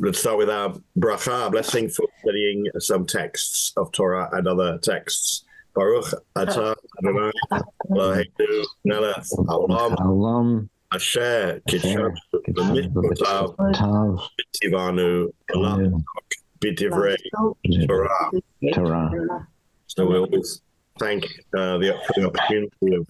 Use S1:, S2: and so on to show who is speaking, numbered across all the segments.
S1: let's start with our bracha, blessing for studying some texts of Torah and other texts. Baruch atah Adonai Eloheinu melech haolam asher kitshanu b'mitzvotav v'tzivanu b'divrei Torah. So we always thank for the opportunity of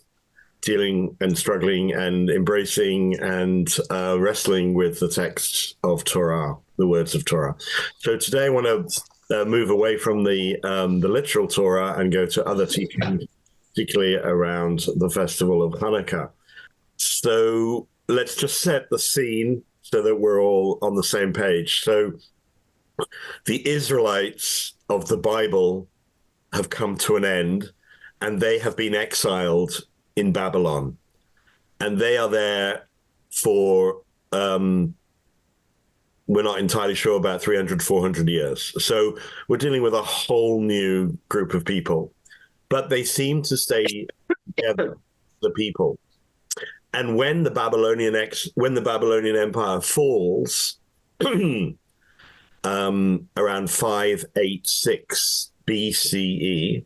S1: dealing and struggling and embracing and wrestling with the texts of Torah, the words of Torah. So today I want to move away from the literal Torah and go to other teachings, particularly around the festival of Hanukkah. So let's just set the scene so that we're all on the same page. So the Israelites of the Bible have come to an end, and they have been exiled in Babylon, and they are there for we're not entirely sure, about 300, 400 years. So we're dealing with a whole new group of people, but they seem to stay together, the people. And when the Babylonian Empire falls around 586 BCE,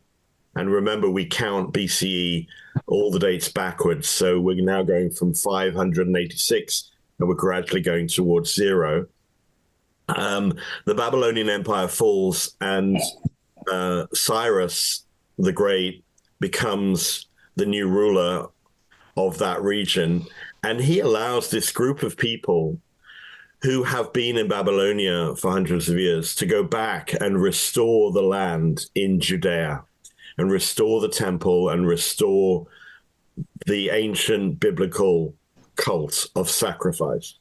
S1: and remember, we count BCE all the dates backwards. So we're now going from 586, and we're gradually going towards zero. The Babylonian Empire falls, and Cyrus the Great becomes the new ruler of that region. And he allows this group of people who have been in Babylonia for hundreds of years to go back and restore the land in Judea, and restore the temple, and restore the ancient biblical cult of sacrifice.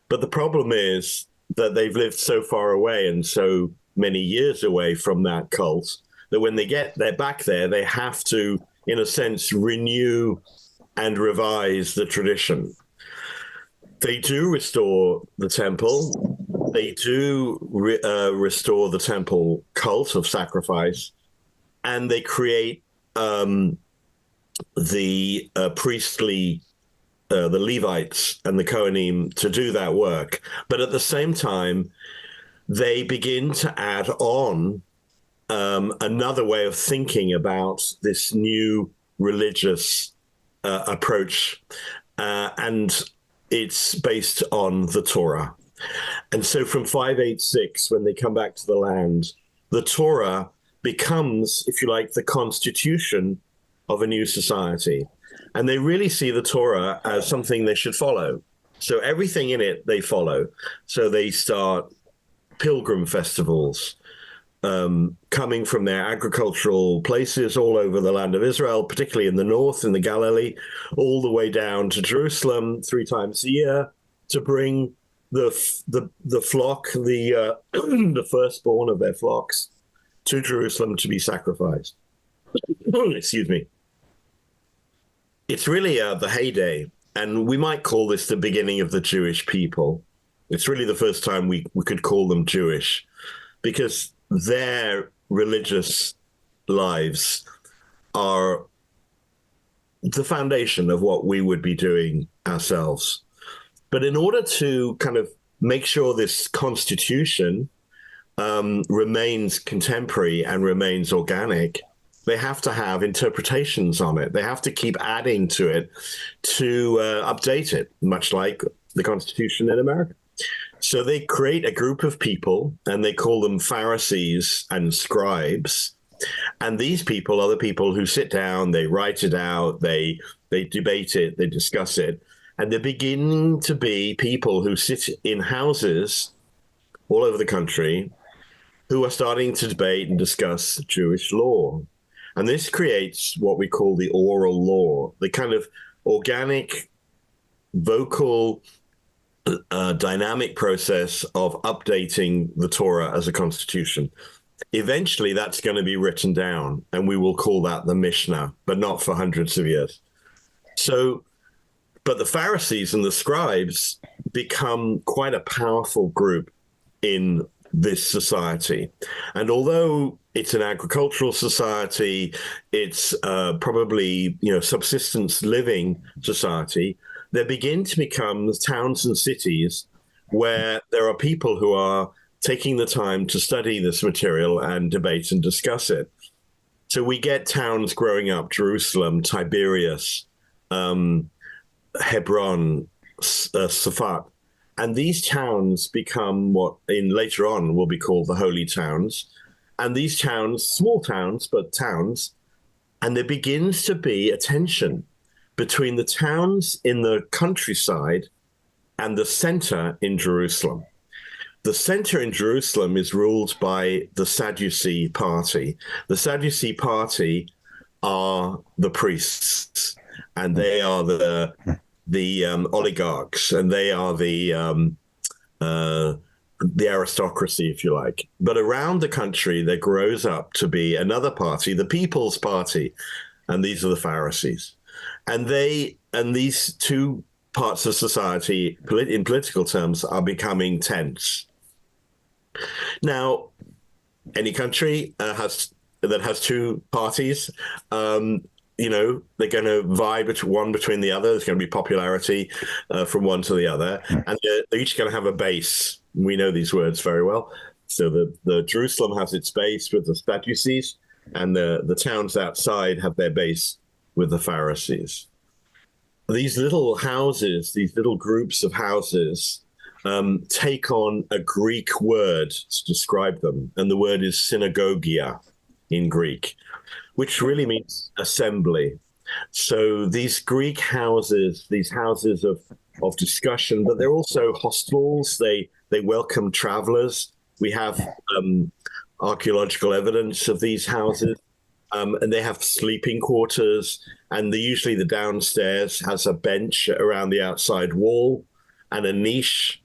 S1: But the problem is that they've lived so far away and so many years away from that cult that when they're back there, they have to, in a sense, renew and revise the tradition. They do restore the temple. They do restore the temple cult of sacrifice. And they create the priestly, the Levites and the Kohanim to do that work. But at the same time, they begin to add on another way of thinking about this new religious approach. And it's based on the Torah. And so from 586, when they come back to the land, the Torah becomes, if you like, the constitution of a new society. And they really see the Torah as something they should follow. So everything in it, they follow. So they start pilgrim festivals, coming from their agricultural places all over the land of Israel, particularly in the north, in the Galilee, all the way down to Jerusalem 3 times a year to bring the flock, the firstborn of their flocks, to Jerusalem to be sacrificed. Excuse me. It's really the heyday, and we might call this the beginning of the Jewish people. It's really the first time we could call them Jewish, because their religious lives are the foundation of what we would be doing ourselves. But in order to kind of make sure this constitution remains contemporary and remains organic, they have to have interpretations on it. They have to keep adding to it to update it, much like the Constitution in America. So they create a group of people, and they call them Pharisees and scribes. And these people are the people who sit down, they write it out, they debate it, they discuss it. And they're beginning to be people who sit in houses all over the country who are starting to debate and discuss Jewish law. And this creates what we call the oral law, the kind of organic, vocal, dynamic process of updating the Torah as a constitution. Eventually, that's going to be written down, and we will call that the Mishnah, but not for hundreds of years. So, but the Pharisees and the scribes become quite a powerful group in this society. And although it's an agricultural society, it's probably, subsistence living society, there begin to become towns and cities where there are people who are taking the time to study this material and debate and discuss it. So we get towns growing up: Jerusalem, Tiberias, Hebron, Safat. And these towns become what later on will be called the holy towns. And these towns, small towns, but towns, and there begins to be a tension between the towns in the countryside and the center in Jerusalem. The center in Jerusalem is ruled by the Sadducee party. The Sadducee party are the priests, and they are the oligarchs, and they are the aristocracy, if you like. But around the country, there grows up to be another party, the People's Party, and these are the Pharisees. And these two parts of society, in political terms, are becoming tense. Now, any country that has two parties, they're going to vie one between the other. There's going to be popularity from one to the other, and they're each going to have a base. We know these words very well. So the Jerusalem has its base with the Sadducees, and the towns outside have their base with the Pharisees. These little houses, these little groups of houses, take on a Greek word to describe them, and the word is synagogia in Greek, which really means assembly. So these Greek houses, these houses of discussion, but they're also hostels. They welcome travelers. We have archaeological evidence of these houses, and they have sleeping quarters, and usually the downstairs has a bench around the outside wall and a niche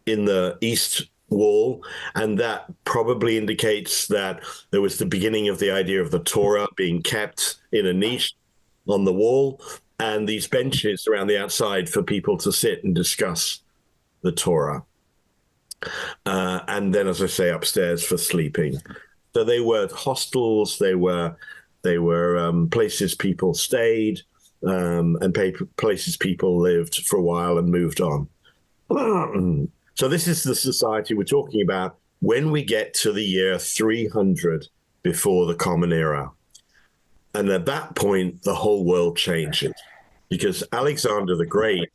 S1: in the east wall, and that probably indicates that there was the beginning of the idea of the Torah being kept in a niche on the wall, and these benches around the outside for people to sit and discuss the Torah. And then, as I say, upstairs for sleeping. So they were hostels, they were places people stayed, and places people lived for a while and moved on. So this is the society we're talking about when we get to the year 300 before the Common Era. And at that point, the whole world changes, because Alexander the Great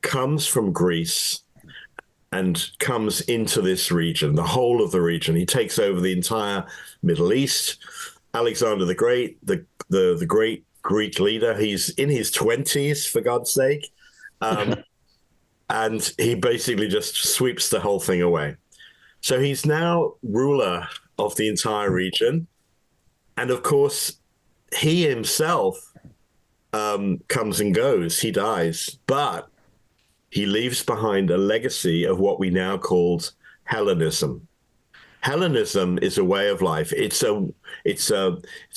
S1: comes from Greece and comes into this region, the whole of the region. He takes over the entire Middle East. Alexander the Great, the great Greek leader, he's in his 20s, for God's sake. And he basically just sweeps the whole thing away. So he's now ruler of the entire region. And of course, he himself comes and goes. He dies. But he leaves behind a legacy of what we now call Hellenism. Hellenism is a way of life. It's a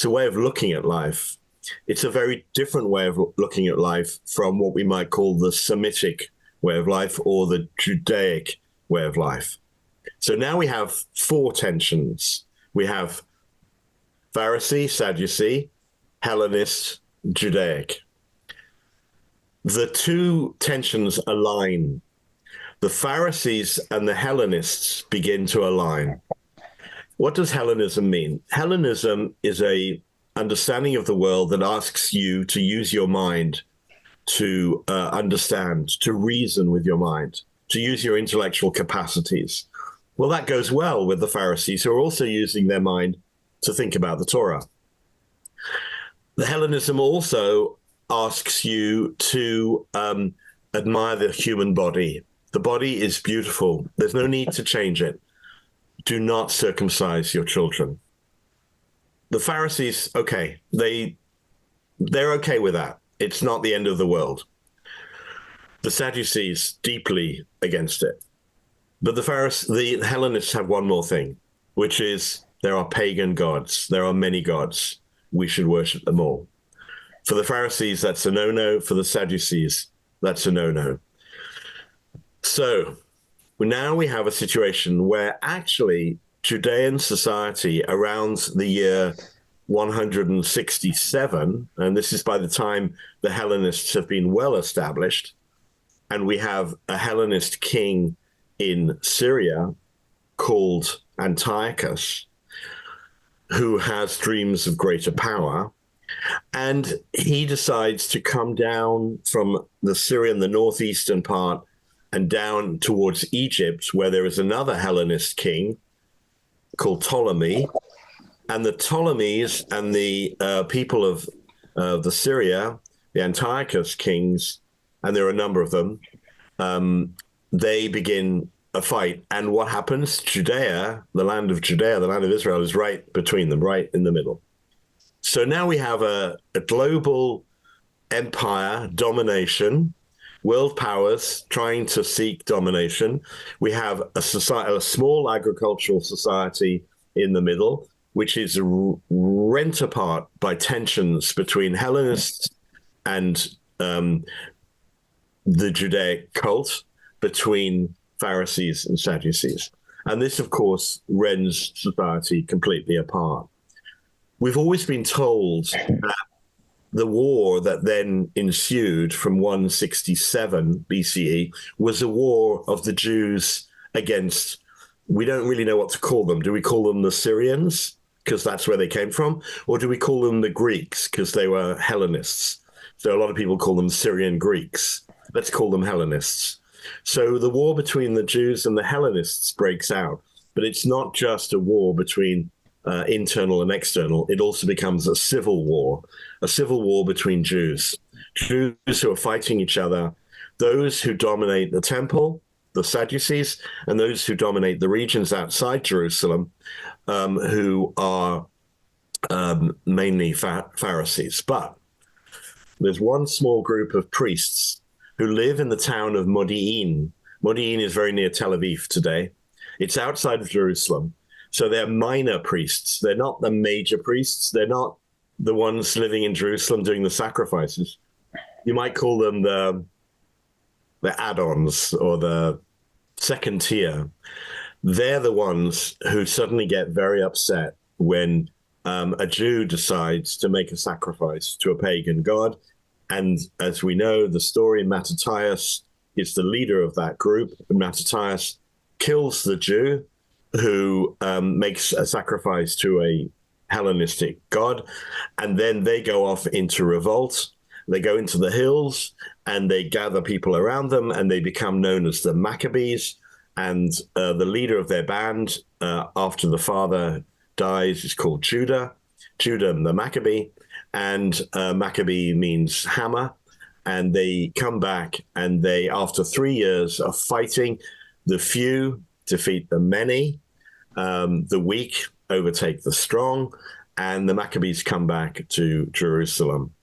S1: way of looking at life. It's a very different way of looking at life from what we might call the Semitic way of life or the Judaic way of life. So now we have four tensions. We have Pharisee, Sadducee, Hellenist, Judaic. The two tensions align. The Pharisees and the Hellenists begin to align. What does Hellenism mean? Hellenism is a understanding of the world that asks you to use your mind to understand, to reason with your mind, to use your intellectual capacities. Well, that goes well with the Pharisees, who are also using their mind to think about the Torah. The Hellenism also asks you to admire the human body. The body is beautiful. There's no need to change it. Do not circumcise your children. The Pharisees, okay, they're okay with that. It's not the end of the world. The Sadducees, deeply against it. But the Hellenists have one more thing, which is there are pagan gods. There are many gods. We should worship them all. For the Pharisees, that's a no-no. For the Sadducees, that's a no-no. So now we have a situation where actually Judean society around the year 167, and this is by the time the Hellenists have been well established, and we have a Hellenist king in Syria called Antiochus, who has dreams of greater power. And he decides to come down from the Syrian, the northeastern part, and down towards Egypt, where there is another Hellenist king called Ptolemy. And the Ptolemies and the people of the Syria, the Antiochus kings, and there are a number of them, they begin a fight. And what happens? Judea, the land of Israel, is right between them, right in the middle. So now we have a global empire domination, world powers trying to seek domination. We have a small agricultural society in the middle, which is rent apart by tensions between Hellenists and the Judaic cult, between Pharisees and Sadducees. And this, of course, rends society completely apart. We've always been told that the war that then ensued from 167 BCE was a war of the Jews against, we don't really know what to call them. Do we call them the Syrians, because that's where they came from? Or do we call them the Greeks, because they were Hellenists? So a lot of people call them Syrian Greeks. Let's call them Hellenists. So the war between the Jews and the Hellenists breaks out. But it's not just a war between internal and external. It also becomes a civil war between Jews who are fighting each other, those who dominate the temple, the Sadducees, and those who dominate the regions outside Jerusalem, who are mainly Pharisees. But there's one small group of priests who live in the town of Modi'in. Modi'in is very near Tel Aviv today. It's outside of Jerusalem. So they're minor priests. They're not the major priests. They're not the ones living in Jerusalem doing the sacrifices. You might call them the add-ons or the second tier. They're the ones who suddenly get very upset when a Jew decides to make a sacrifice to a pagan god. And as we know, the story, Mattathias is the leader of that group. Mattathias kills the Jew who makes a sacrifice to a Hellenistic god, and then they go off into revolt. They go into the hills and they gather people around them, and they become known as the Maccabees. And the leader of their band, after the father dies, is called Judah the Maccabee, and Maccabee means hammer. And they come back, and they, after 3 years of fighting, the few defeat the many, the weak overtake the strong, and the Maccabees come back to Jerusalem.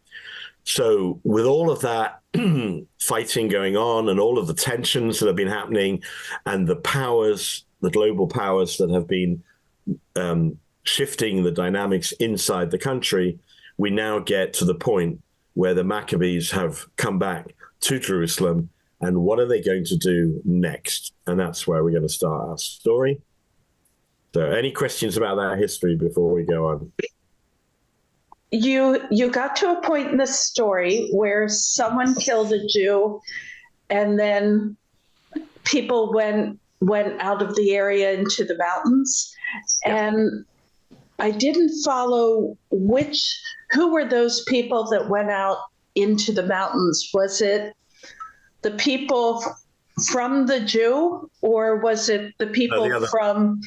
S1: So with all of that fighting going on and all of the tensions that have been happening and the powers, the global powers that have been shifting the dynamics inside the country, we now get to the point where the Maccabees have come back to Jerusalem. And what are they going to do next? And that's where we're going to start our story. So any questions about that history before we go on?
S2: You got to a point in the story where someone killed a Jew, and then people went out of the area into the mountains. Yeah. And I didn't follow who were those people that went out into the mountains? Was it the people from the Jew, or was it the people from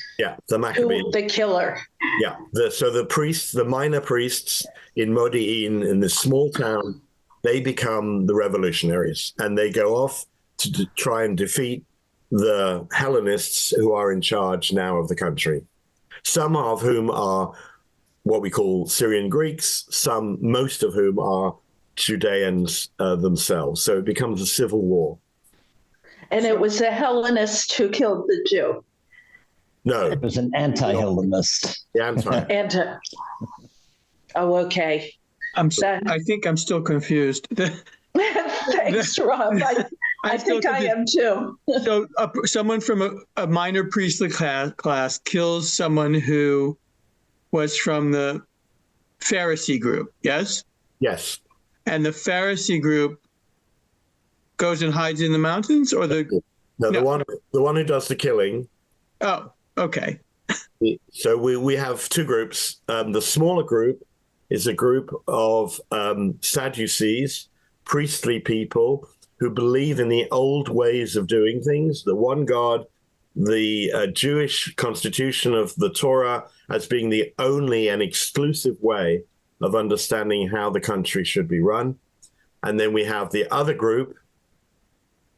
S1: the Maccabee,
S2: the killer?
S1: Yeah, so the priests, the minor priests in Modi'in, in this small town, they become the revolutionaries, and they go off to try and defeat the Hellenists who are in charge now of the country. Some of whom are what we call Syrian Greeks, most of whom are Judeans themselves. So it becomes a civil war. And
S2: it was a Hellenist who killed the Jew.
S1: No.
S3: It was an anti-Hellenist.
S1: Anti.
S2: Oh, okay.
S4: I think I'm still confused.
S2: Thanks, Rob. I think I am too.
S4: So someone from a minor priestly class kills someone who was from the Pharisee group, yes?
S1: Yes.
S4: And the Pharisee group goes and hides in the mountains, or the
S1: No, the one who does the killing.
S4: Oh, okay.
S1: So we have two groups. The smaller group is a group of Sadducees, priestly people who believe in the old ways of doing things, the one God, the Jewish constitution of the Torah as being the only and exclusive way of understanding how the country should be run. And then we have the other group,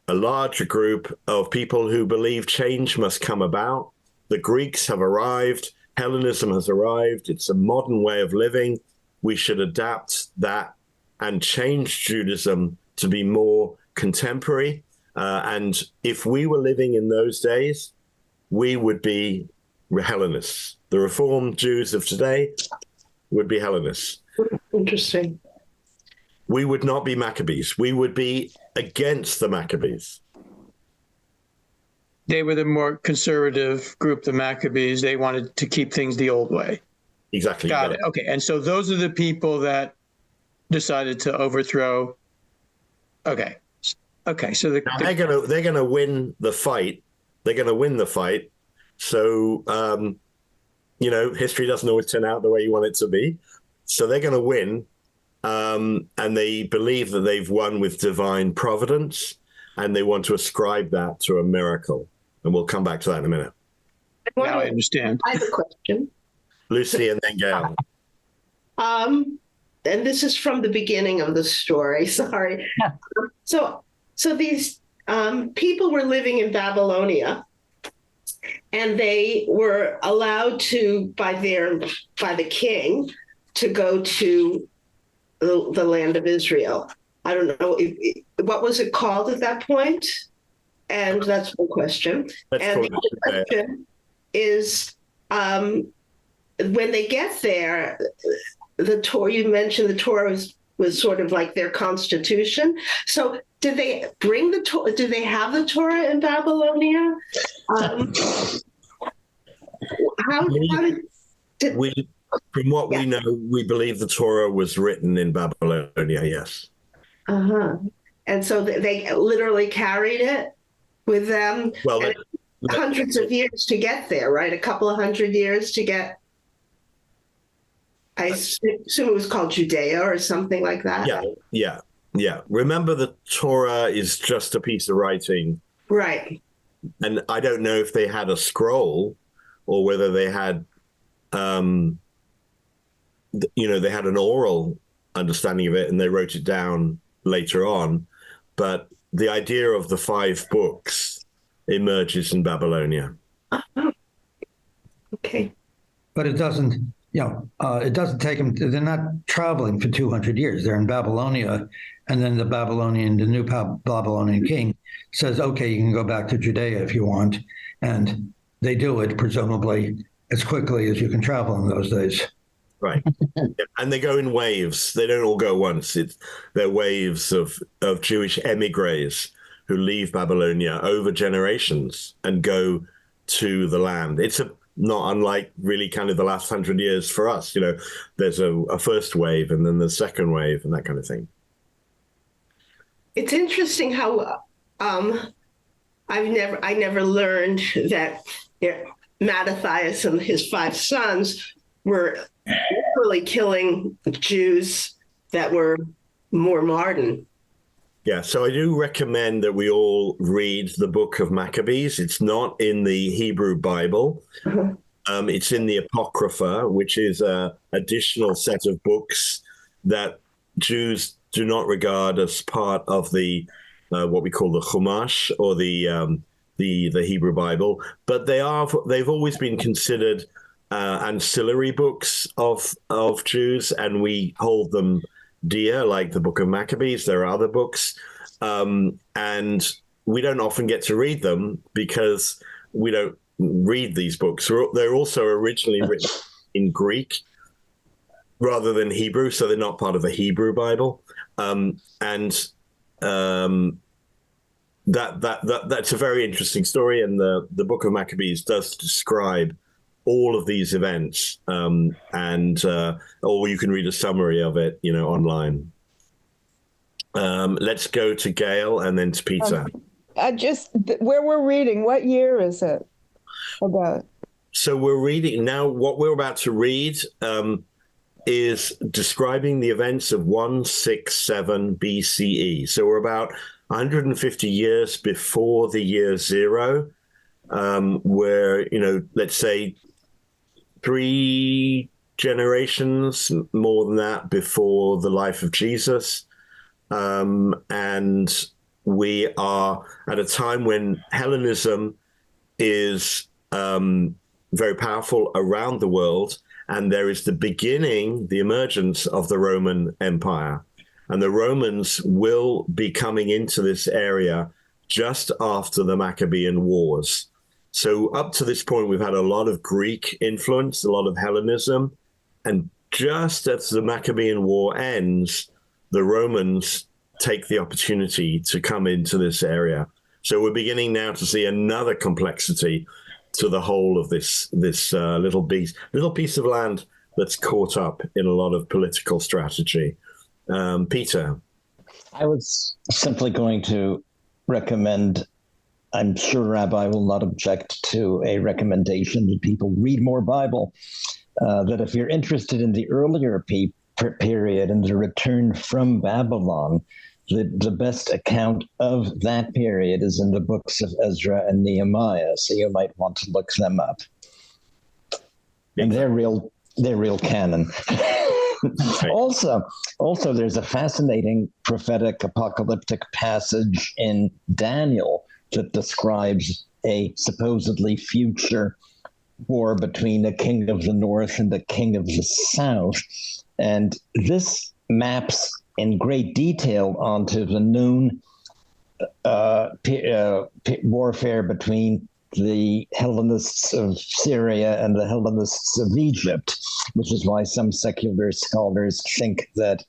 S1: a larger group of people who believe change must come about. The Greeks have arrived. Hellenism has arrived. It's a modern way of living. We should adapt that and change Judaism to be more contemporary. And if we were living in those days, we would be Hellenists. The Reformed Jews of today would be Hellenists.
S5: Interesting.
S1: We would not be Maccabees. We would be against the Maccabees.
S4: They were the more conservative group, the Maccabees. They wanted to keep things the old way.
S1: Exactly.
S4: Got it. Okay. And so those are the people that decided to overthrow. Okay. Okay. So
S1: they're gonna win the fight. They're gonna win the fight. So history doesn't always turn out the way you want it to be. So they're gonna win. And they believe that they've won with divine providence, and they want to ascribe that to a miracle. And we'll come back to that in a minute.
S4: Now I understand.
S5: I have a question.
S1: Lucy and then Gail.
S5: And this is from the beginning of the story. Sorry.
S3: Yeah.
S5: So these people were living in Babylonia, and they were allowed to by the king to go to the land of Israel. I don't know what was it called at that point, and that's one question. And the other question is, when they get there, the Torah, you mentioned the Torah was sort of like their constitution. So did they bring the Torah? Do they have the Torah in Babylonia?
S1: From what we know, we believe the Torah was written in Babylonia, yes.
S5: Uh-huh. And so they literally carried it with them.
S1: Well,
S5: hundreds of years to get there, right? A couple of 100 years to get, I assume it was called Judea or something like that.
S1: Yeah. Remember, the Torah is just a piece of writing.
S5: Right.
S1: And I don't know if they had a scroll or whether they had, they had an oral understanding of it and they wrote it down later on. But the idea of the 5 books emerges in Babylonia.
S5: Okay.
S3: But it doesn't, it doesn't take them, they're not traveling for 200 years. They're in Babylonia. And then the new Babylonian king says, okay, you can go back to Judea if you want. And they do it, presumably, as quickly as you can travel in those days.
S1: Right. And they go in waves. They don't all go once. They're waves of Jewish emigres who leave Babylonia over generations and go to the land. It's not unlike really kind of the last 100 years for us. There's a first wave and then the second wave and that kind of thing.
S5: It's interesting how I never learned that Mattathias and his 5 sons were literally killing Jews that were more modern.
S1: Yeah, so I do recommend that we all read the book of Maccabees. It's not in the Hebrew Bible. Uh-huh. It's in the Apocrypha, which is an additional set of books that Jews do not regard as part of the what we call the Chumash or the Hebrew Bible, but they've always been considered ancillary books of Jews, and we hold them dear, like the Book of Maccabees. There are other books, and we don't often get to read them because we don't read these books. They're also originally written in Greek rather than Hebrew, so they're not part of the Hebrew Bible. That's a very interesting story, and the Book of Maccabees does describe all of these events, or you can read a summary of it, online. Let's go to Gail and then to Peter.
S6: Where we're reading, what year is it about?
S1: So we're reading now. What we're about to read is describing the events of 167 BCE. So we're about 150 years before the year zero, where, let's say 3 generations, more than that, before the life of Jesus. And we are at a time when Hellenism is very powerful around the world, and there is the emergence of the Roman Empire. And the Romans will be coming into this area just after the Maccabean Wars. So up to this point, we've had a lot of Greek influence, a lot of Hellenism, and just as the Maccabean War ends, the Romans take the opportunity to come into this area. So we're beginning now to see another complexity to the whole of this little piece of land that's caught up in a lot of political strategy. Peter?
S7: I was simply going to recommend, I'm sure Rabbi will not object to a recommendation that people read more Bible, that if you're interested in the earlier period and the return from Babylon, the best account of that period is in the books of Ezra and Nehemiah, so you might want to look them up. And they're real canon. Also, there's a fascinating prophetic apocalyptic passage in Daniel that describes a supposedly future war between the king of the north and the king of the south. And this maps in great detail onto the known warfare between the Hellenists of Syria and the Hellenists of Egypt, which is why some secular scholars think that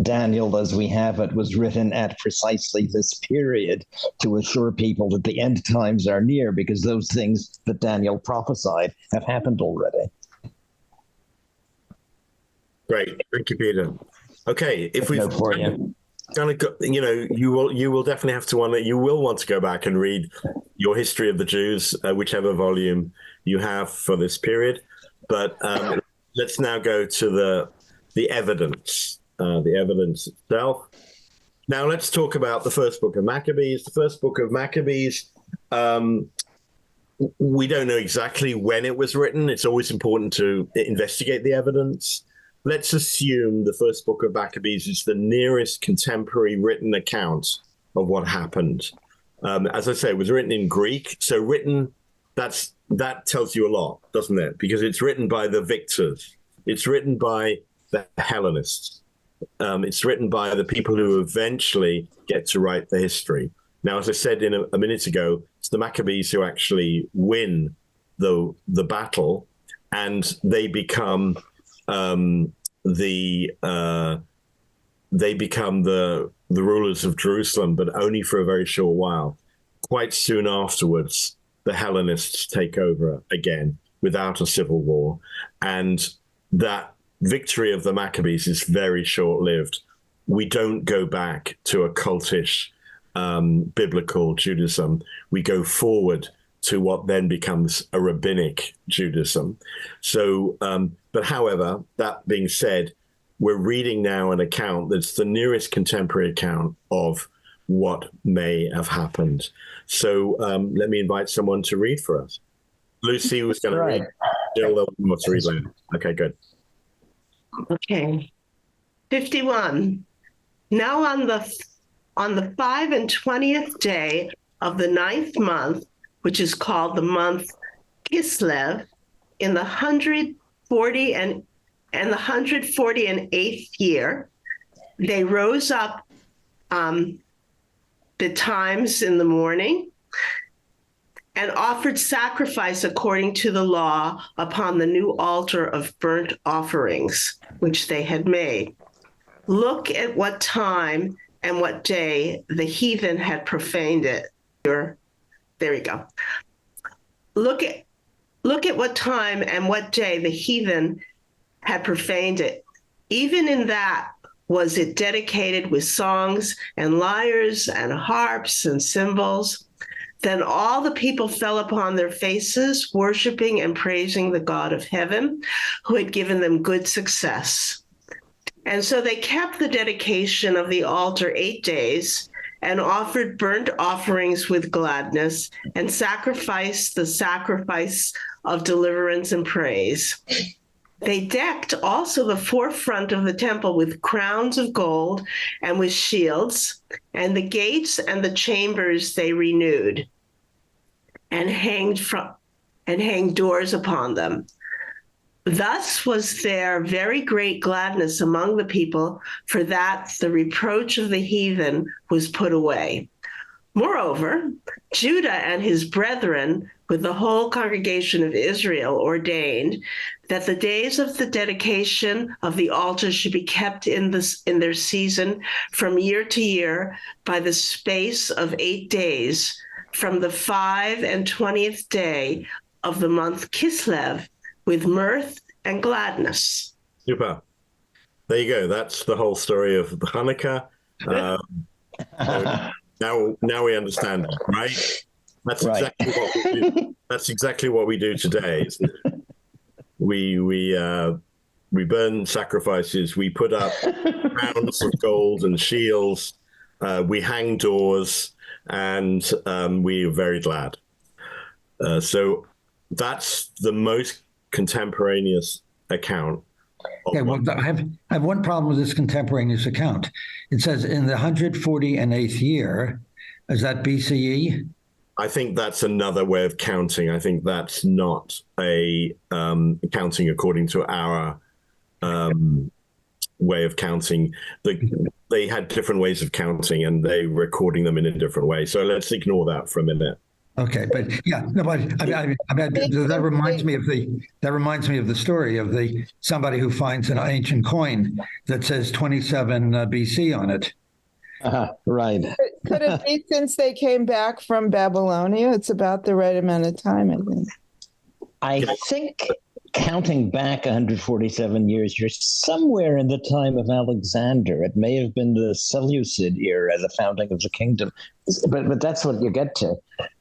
S7: Daniel, as we have it, was written at precisely this period to assure people that the end times are near, because those things that Daniel prophesied have happened already.
S1: Great. Thank you, Peter. Okay, if we've kind of got, you will definitely have to want to go back and read your History of the Jews, whichever volume you have for this period. But let's now go to the evidence itself. Now let's talk about the first book of Maccabees. The first book of Maccabees, we don't know exactly when it was written. It's always important to investigate the evidence. Let's assume the first book of Maccabees is the nearest contemporary written account of what happened. As I say, it was written in Greek. So that tells you a lot, doesn't it? Because it's written by the victors. It's written by the Hellenists. It's written by the people who eventually get to write the history. Now, as I said a minute ago, it's the Maccabees who actually win the battle, and they become the rulers of Jerusalem, but only for a very short while. Quite soon afterwards, the Hellenists take over again without a civil war, and that victory of the Maccabees is very short-lived. We don't go back to a cultish biblical Judaism. We go forward to what then becomes a rabbinic Judaism. So, but however, that being said, we're reading now an account that's the nearest contemporary account of what may have happened. So let me invite someone to read for us. Lucy was going to read. Jill will to read later. Okay, good.
S5: Okay. 51. Now on the 25th day of the 9th month, which is called the month Kislev, in the 148th year, they rose up betimes in the morning and offered sacrifice according to the law upon the new altar of burnt offerings, which they had made. Look at what time and what day the heathen had profaned it. There we go. Look at what time and what day the heathen had profaned it. Even in that, was it dedicated with songs and lyres and harps and cymbals. Then all the people fell upon their faces, worshiping and praising the God of heaven, who had given them good success. And so they kept the dedication of the altar 8 days and offered burnt offerings with gladness and sacrificed the sacrifice of deliverance and praise. They decked also the forefront of the temple with crowns of gold and with shields, and the gates and the chambers they renewed and hanged doors upon them. Thus was there very great gladness among the people, for that the reproach of the heathen was put away. Moreover, Judah and his brethren, with the whole congregation of Israel, ordained that the days of the dedication of the altar should be kept in their season from year to year by the space of 8 days, from the 25th day of the month Kislev, with mirth and gladness.
S1: Super. There you go. That's the whole story of the Hanukkah. Now we understand it, right? That's
S7: right.
S1: Exactly what we do. That's exactly what we do today. Isn't it? We burn sacrifices. We put up crowns of gold and shields. We hang doors, and we are very glad. So that's the most contemporaneous account.
S3: Okay, well, I have one problem with this contemporaneous account. It says in the 148th year, is that BCE?
S1: I think that's another way of counting. I think that's not a counting according to our way of counting. They had different ways of counting, and they were recording them in a different way. So let's ignore that for a minute.
S3: Okay, but yeah, no, but I mean, that reminds me of the story of somebody who finds an ancient coin that says 27 BC on it.
S7: Right.
S6: Could it be since they came back from Babylonia? It's about the right amount of time, I think.
S7: I think counting back 147 years, you're somewhere in the time of Alexander. It may have been the Seleucid era, the founding of the kingdom. But that's what you get to.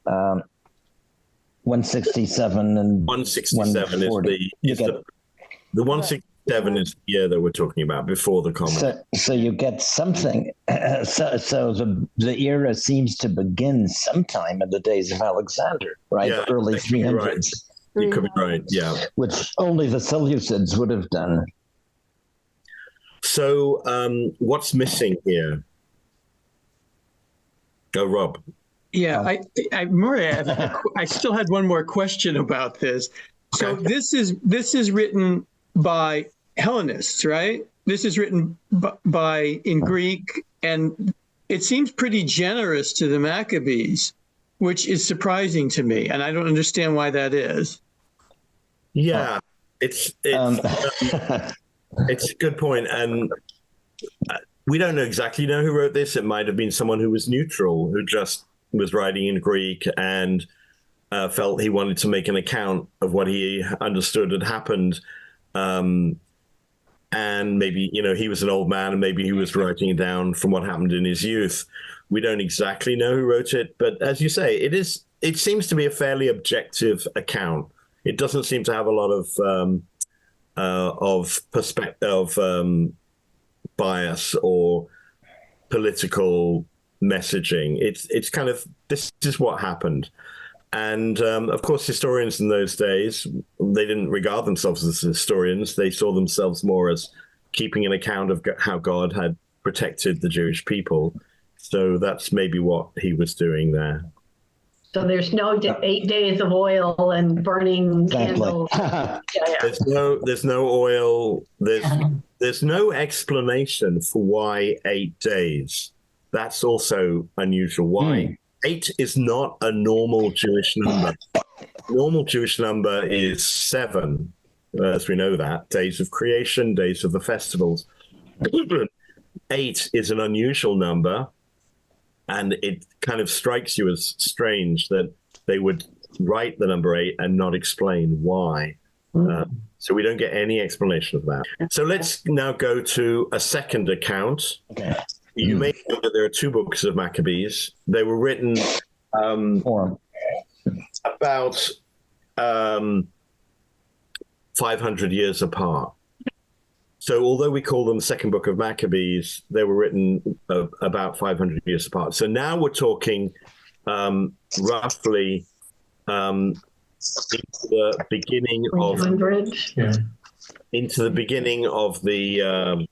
S7: 167 and
S1: 167 is the 167 is the year that we're talking about, before the common.
S7: So you get something. So the era seems to begin sometime in the days of Alexander, right?
S1: Yeah,
S7: early 300s.
S1: Right. You could be right, yeah.
S7: Which only the Seleucids would have done.
S1: So what's missing here? Go, Rob.
S4: Yeah, I still had one more question about this. So
S1: Okay.
S4: this is written by Hellenists, right? This is written by in Greek, and it seems pretty generous to the Maccabees, which is surprising to me, and I don't understand why that is.
S1: Yeah, it's a good point, and we don't exactly know who wrote this. It might have been someone who was neutral, who just was writing in Greek and felt he wanted to make an account of what he understood had happened. And maybe, he was an old man, and maybe he was writing it down from what happened in his youth. We don't exactly know who wrote it, but as you say, it seems to be a fairly objective account. It doesn't seem to have a lot of perspective, bias or political messaging. It's kind of, this is what happened. And of course, historians in those days, they didn't regard themselves as historians. They saw themselves more as keeping an account of how God had protected the Jewish people. So that's maybe what he was doing there.
S8: So there's no 8 days of oil and burning candles.
S1: There's no oil. There's no explanation for why 8 days. That's also unusual. Why? 8 is not a normal Jewish number. Normal Jewish number is 7, as we know that. Days of creation, days of the festivals. 8 is an unusual number, and it kind of strikes you as strange that they would write the number 8 and not explain why. So we don't get any explanation of that. So let's now go to a second account.
S7: Okay.
S1: You may know that there are two books of Maccabees. They were written about 500 years apart. So although we call them the second book of Maccabees, they were written about 500 years apart. So now we're talking roughly into the beginning of into the beginning of the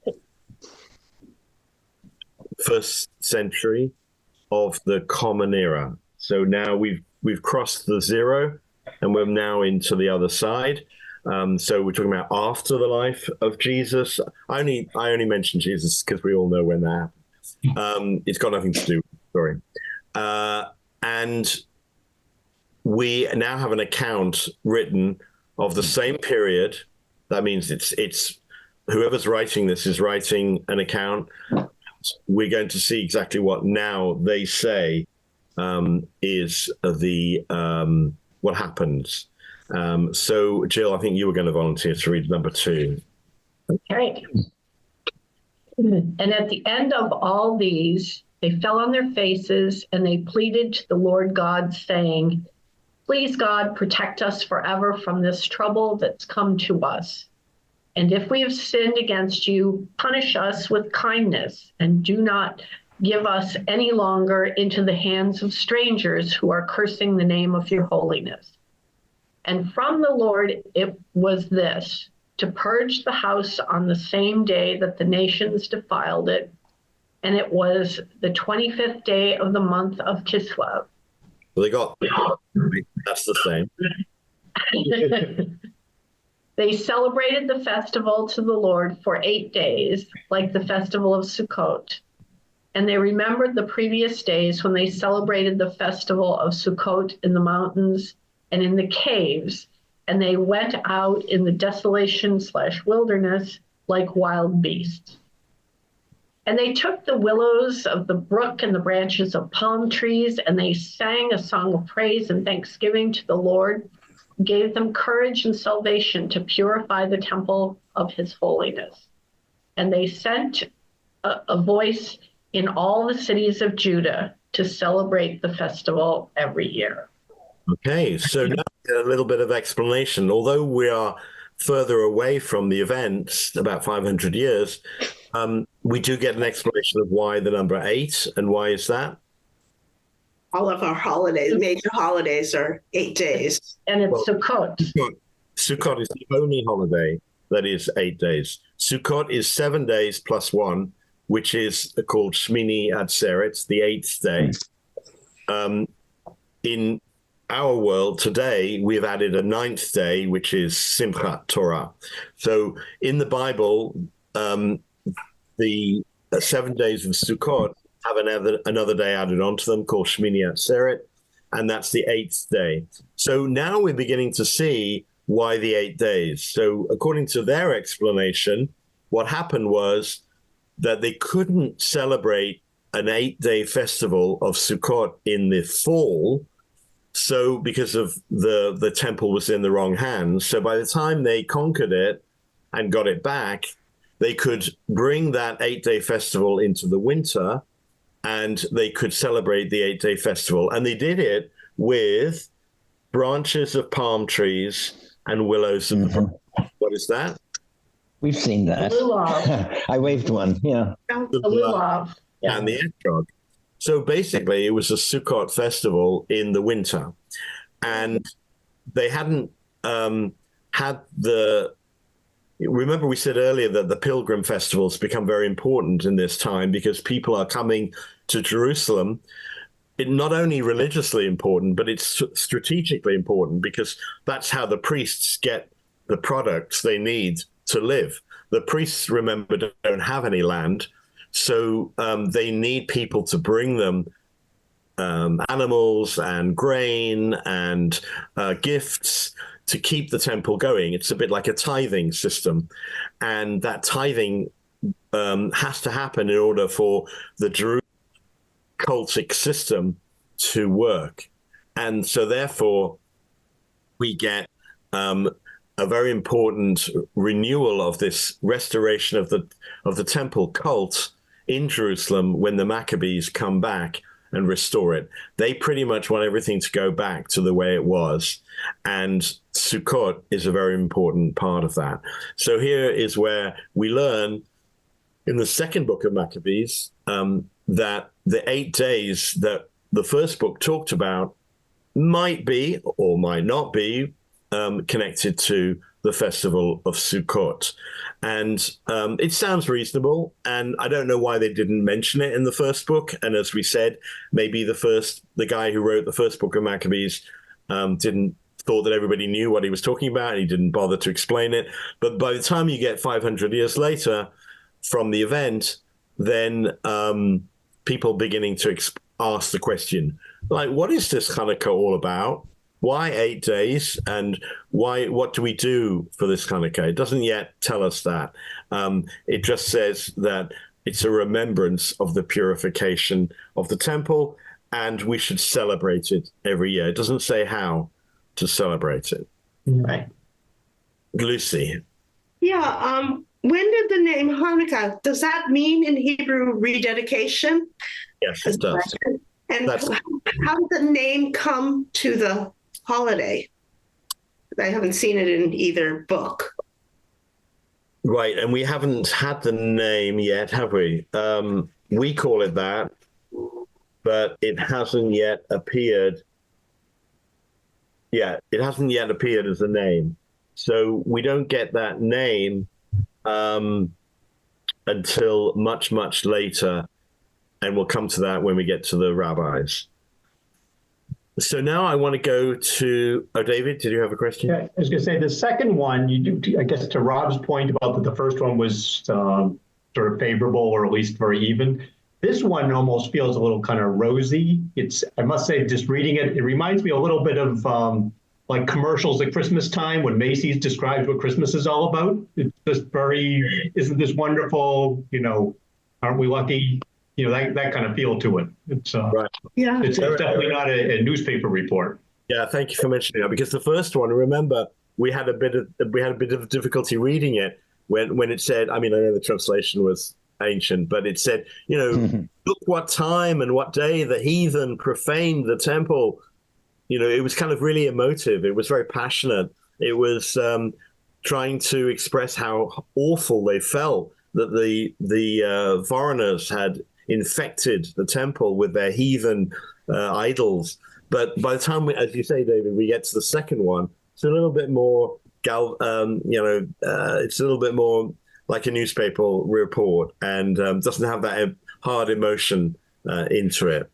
S1: first century of the Common Era. So now we've crossed the zero, and we're now into the other side. So we're talking about after the life of Jesus. I only mention Jesus because we all know when that happened. It's got nothing to do with the story. And we now have an account written of the same period. That means it's whoever's writing this is writing an account. We're going to see exactly what now they say is the what happens. So, Jill, I think you were going to volunteer to read number 2.
S8: Okay. And at the end of all these, they fell on their faces and they pleaded to the Lord God, saying, "Please, God, protect us forever from this trouble that's come to us. And if we have sinned against you, punish us with kindness and do not give us any longer into the hands of strangers who are cursing the name of your holiness." And from the Lord it was this, to purge the house on the same day that the nations defiled it. And it was the 25th day of the month of Kislev.
S1: Well, they got that's the same.
S8: They celebrated the festival to the Lord for 8 days, like the festival of Sukkot. And they remembered the previous days when they celebrated the festival of Sukkot in the mountains and in the caves, and they went out in the desolation/wilderness like wild beasts. And they took the willows of the brook and the branches of palm trees, and they sang a song of praise and thanksgiving to the Lord, gave them courage and salvation to purify the temple of his holiness. And they sent a voice in all the cities of Judah to celebrate the festival every year.
S1: Okay, so now a little bit of explanation. Although we are further away from the events, about 500 years, we do get an explanation of why the number 8, and why is that?
S5: All of our holidays, major holidays, are 8 days.
S8: And it's Sukkot.
S1: Sukkot is the only holiday that is 8 days. Sukkot is 7 days plus 1, which is called Shmini Atzeret, the 8th day. In our world today, we've added a 9th day, which is Simchat Torah. So in the Bible, the 7 days of Sukkot have another day added onto them called Shmini Atzeret, and that's the 8th day. So now we're beginning to see why the 8 days. So according to their explanation, what happened was that they couldn't celebrate an 8-day festival of Sukkot in the fall, so because of the temple was in the wrong hands. So by the time they conquered it and got it back, they could bring that 8-day festival into the winter, and they could celebrate the 8-day festival. And they did it with branches of palm trees and willows. What is that?
S7: We've seen that. I waved one, yeah.
S1: The lulav. Yeah. And the etrog. So basically, it was a Sukkot festival in the winter. And they hadn't had the... Remember, we said earlier that the pilgrim festivals become very important in this time because people are coming to Jerusalem. It's not only religiously important, but it's strategically important because that's how the priests get the products they need to live. The priests, remember, don't have any land, so they need people to bring them animals and grain and gifts to keep the temple going. It's a bit like a tithing system. And that tithing has to happen in order for the Jerusalem cultic system to work. And so therefore we get a very important renewal of this restoration of the temple cult in Jerusalem when the Maccabees come back and restore it. They pretty much want everything to go back to the way it was. And Sukkot is a very important part of that. So here is where we learn in the second book of Maccabees that the 8 days that the first book talked about might be or might not be connected to the festival of Sukkot. And it sounds reasonable, and I don't know why they didn't mention it in the first book. And as we said, maybe the guy who wrote the first book of Maccabees thought that everybody knew what he was talking about, and he didn't bother to explain it. But by the time you get 500 years later from the event, then people beginning to ask the question, like, what is this Hanukkah all about? Why 8 days? And what do we do for this Hanukkah? It doesn't yet tell us that. It just says that it's a remembrance of the purification of the temple, and we should celebrate it every year. It doesn't say how to celebrate it.
S5: Right.
S1: Lucy.
S5: Yeah. When did the name Hanukkah, does that mean in Hebrew rededication?
S1: Yes, it does.
S5: And how did the name come to the holiday? I haven't seen it in either book.
S1: Right, and we haven't had the name yet, have we? We call it that, but it hasn't yet appeared. Yeah, it hasn't yet appeared as a name. So we don't get that name until much, much later, and we'll come to that when we get to the rabbis. So now I want to go to, David, did you have a question?
S9: Yeah, I was going to say the second one, I guess to Rob's point about that the first one was sort of favorable or at least very even. This one almost feels a little kind of rosy. I must say, just reading it, it reminds me a little bit of like commercials at Christmas time when Macy's describes what Christmas is all about. It's just isn't this wonderful, aren't we lucky? That kind of feel to it. It's
S1: right.
S5: Yeah.
S9: It's definitely not a newspaper report.
S1: Yeah, thank you for mentioning that, because the first one, remember, we had a bit of difficulty reading it when it said, I mean, I know the translation was ancient, but it said, look what time and what day the heathen profaned the temple. It was kind of really emotive. It was very passionate. It was trying to express how awful they felt that the foreigners had infected the temple with their heathen idols. But by the time as you say, David, we get to the second one, it's a little bit more it's a little bit more like a newspaper report, and doesn't have that hard emotion into it.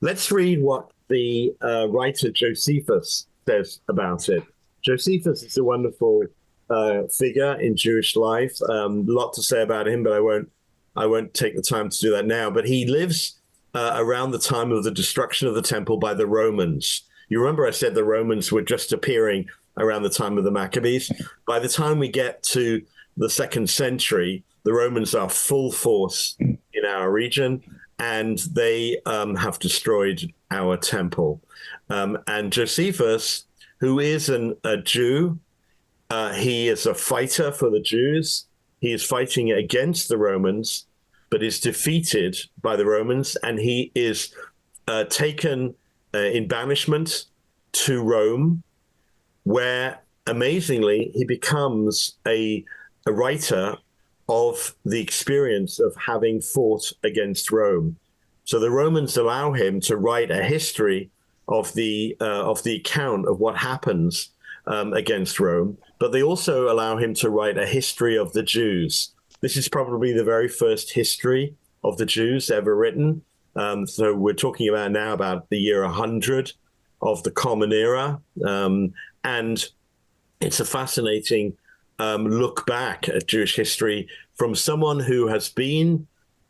S1: Let's read what the writer Josephus says about it. Josephus is a wonderful figure in Jewish life. A lot to say about him, but I won't take the time to do that now. But he lives around the time of the destruction of the temple by the Romans. You remember I said the Romans were just appearing around the time of the Maccabees. By the time we get to the 2nd century, the Romans are full force in our region, and they have destroyed our temple. And Josephus, who is a Jew, he is a fighter for the Jews. He is fighting against the Romans, but is defeated by the Romans, and he is taken in banishment to Rome, where, amazingly, he becomes a writer of the experience of having fought against Rome. So the Romans allow him to write a history of the account of what happens against Rome, but they also allow him to write a history of the Jews. This is probably the very first history of the Jews ever written. So we're talking about now about the year 100 of the Common Era, and it's a fascinating look back at Jewish history from someone who has been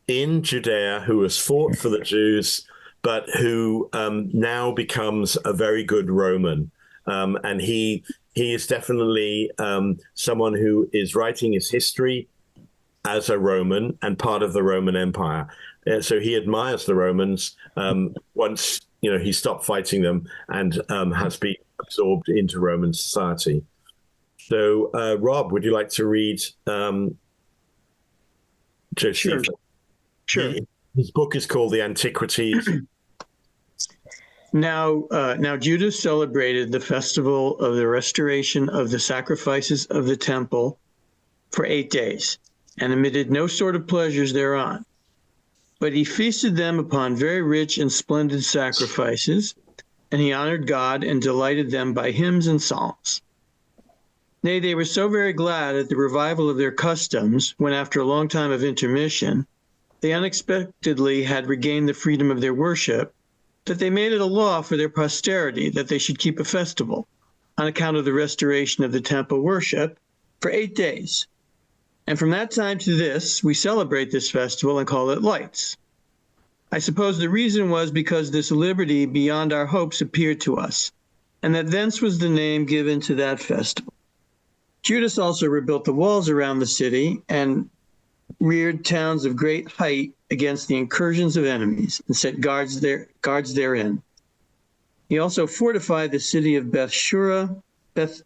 S1: in Judea, who has fought for the Jews, but who now becomes a very good Roman. And he is definitely someone who is writing his history as a Roman and part of the Roman Empire. So he admires the Romans once he stopped fighting them and has been absorbed into Roman society. So, Rob, would you like to read Josephus?
S4: Sure.
S1: His book is called The Antiquities.
S4: Now Judah celebrated the festival of the restoration of the sacrifices of the temple for 8 days, and omitted no sort of pleasures thereon. But he feasted them upon very rich and splendid sacrifices, and he honored God and delighted them by hymns and psalms. Nay, they were so very glad at the revival of their customs, when after a long time of intermission, they unexpectedly had regained the freedom of their worship, that they made it a law for their posterity that they should keep a festival, on account of the restoration of the temple worship, for 8 days. And from that time to this, we celebrate this festival and call it Lights. I suppose the reason was because this liberty beyond our hopes appeared to us, and that thence was the name given to that festival. Judas also rebuilt the walls around the city and reared towns of great height against the incursions of enemies, and set guards therein. He also fortified the city of Bethsura, that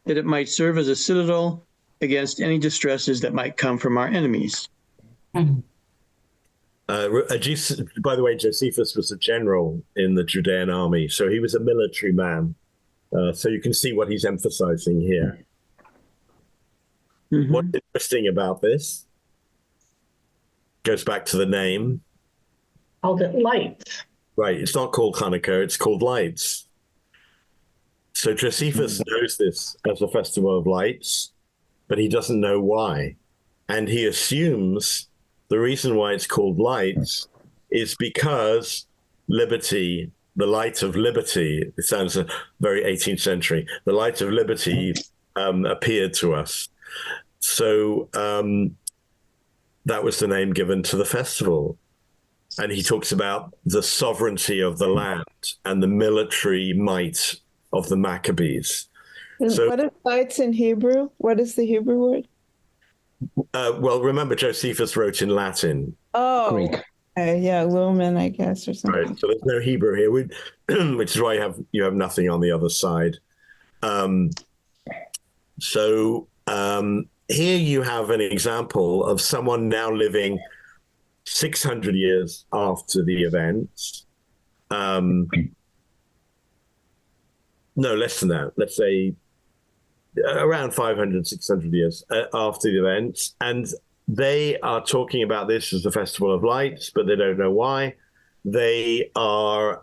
S4: it might serve as a citadel against any distresses that might come from our enemies.
S1: By the way, Josephus was a general in the Judean army, so he was a military man. So you can see what he's emphasizing here. Mm-hmm. What's interesting about this goes back to the name.
S8: Called it Lights.
S1: Right. It's not called Hanukkah. It's called Lights. So Josephus knows this as a festival of lights, but he doesn't know why. And he assumes the reason why it's called Lights is because liberty, the light of liberty, it sounds very 18th century, the light of liberty appeared to us. So that was the name given to the festival. And he talks about the sovereignty of the land and the military might of the Maccabees.
S6: So, what is lights in Hebrew? What is the Hebrew word?
S1: Well, remember, Josephus wrote in Latin.
S6: Oh,
S7: Greek.
S6: Okay, yeah, lumen, I guess, or something.
S1: Right. So there's no Hebrew here, which is why you have nothing on the other side. Here you have an example of someone now living 600 years after the events. No, less than that. Let's say around 500, 600 years after the events. And they are talking about this as the Festival of Lights, but they don't know why. They are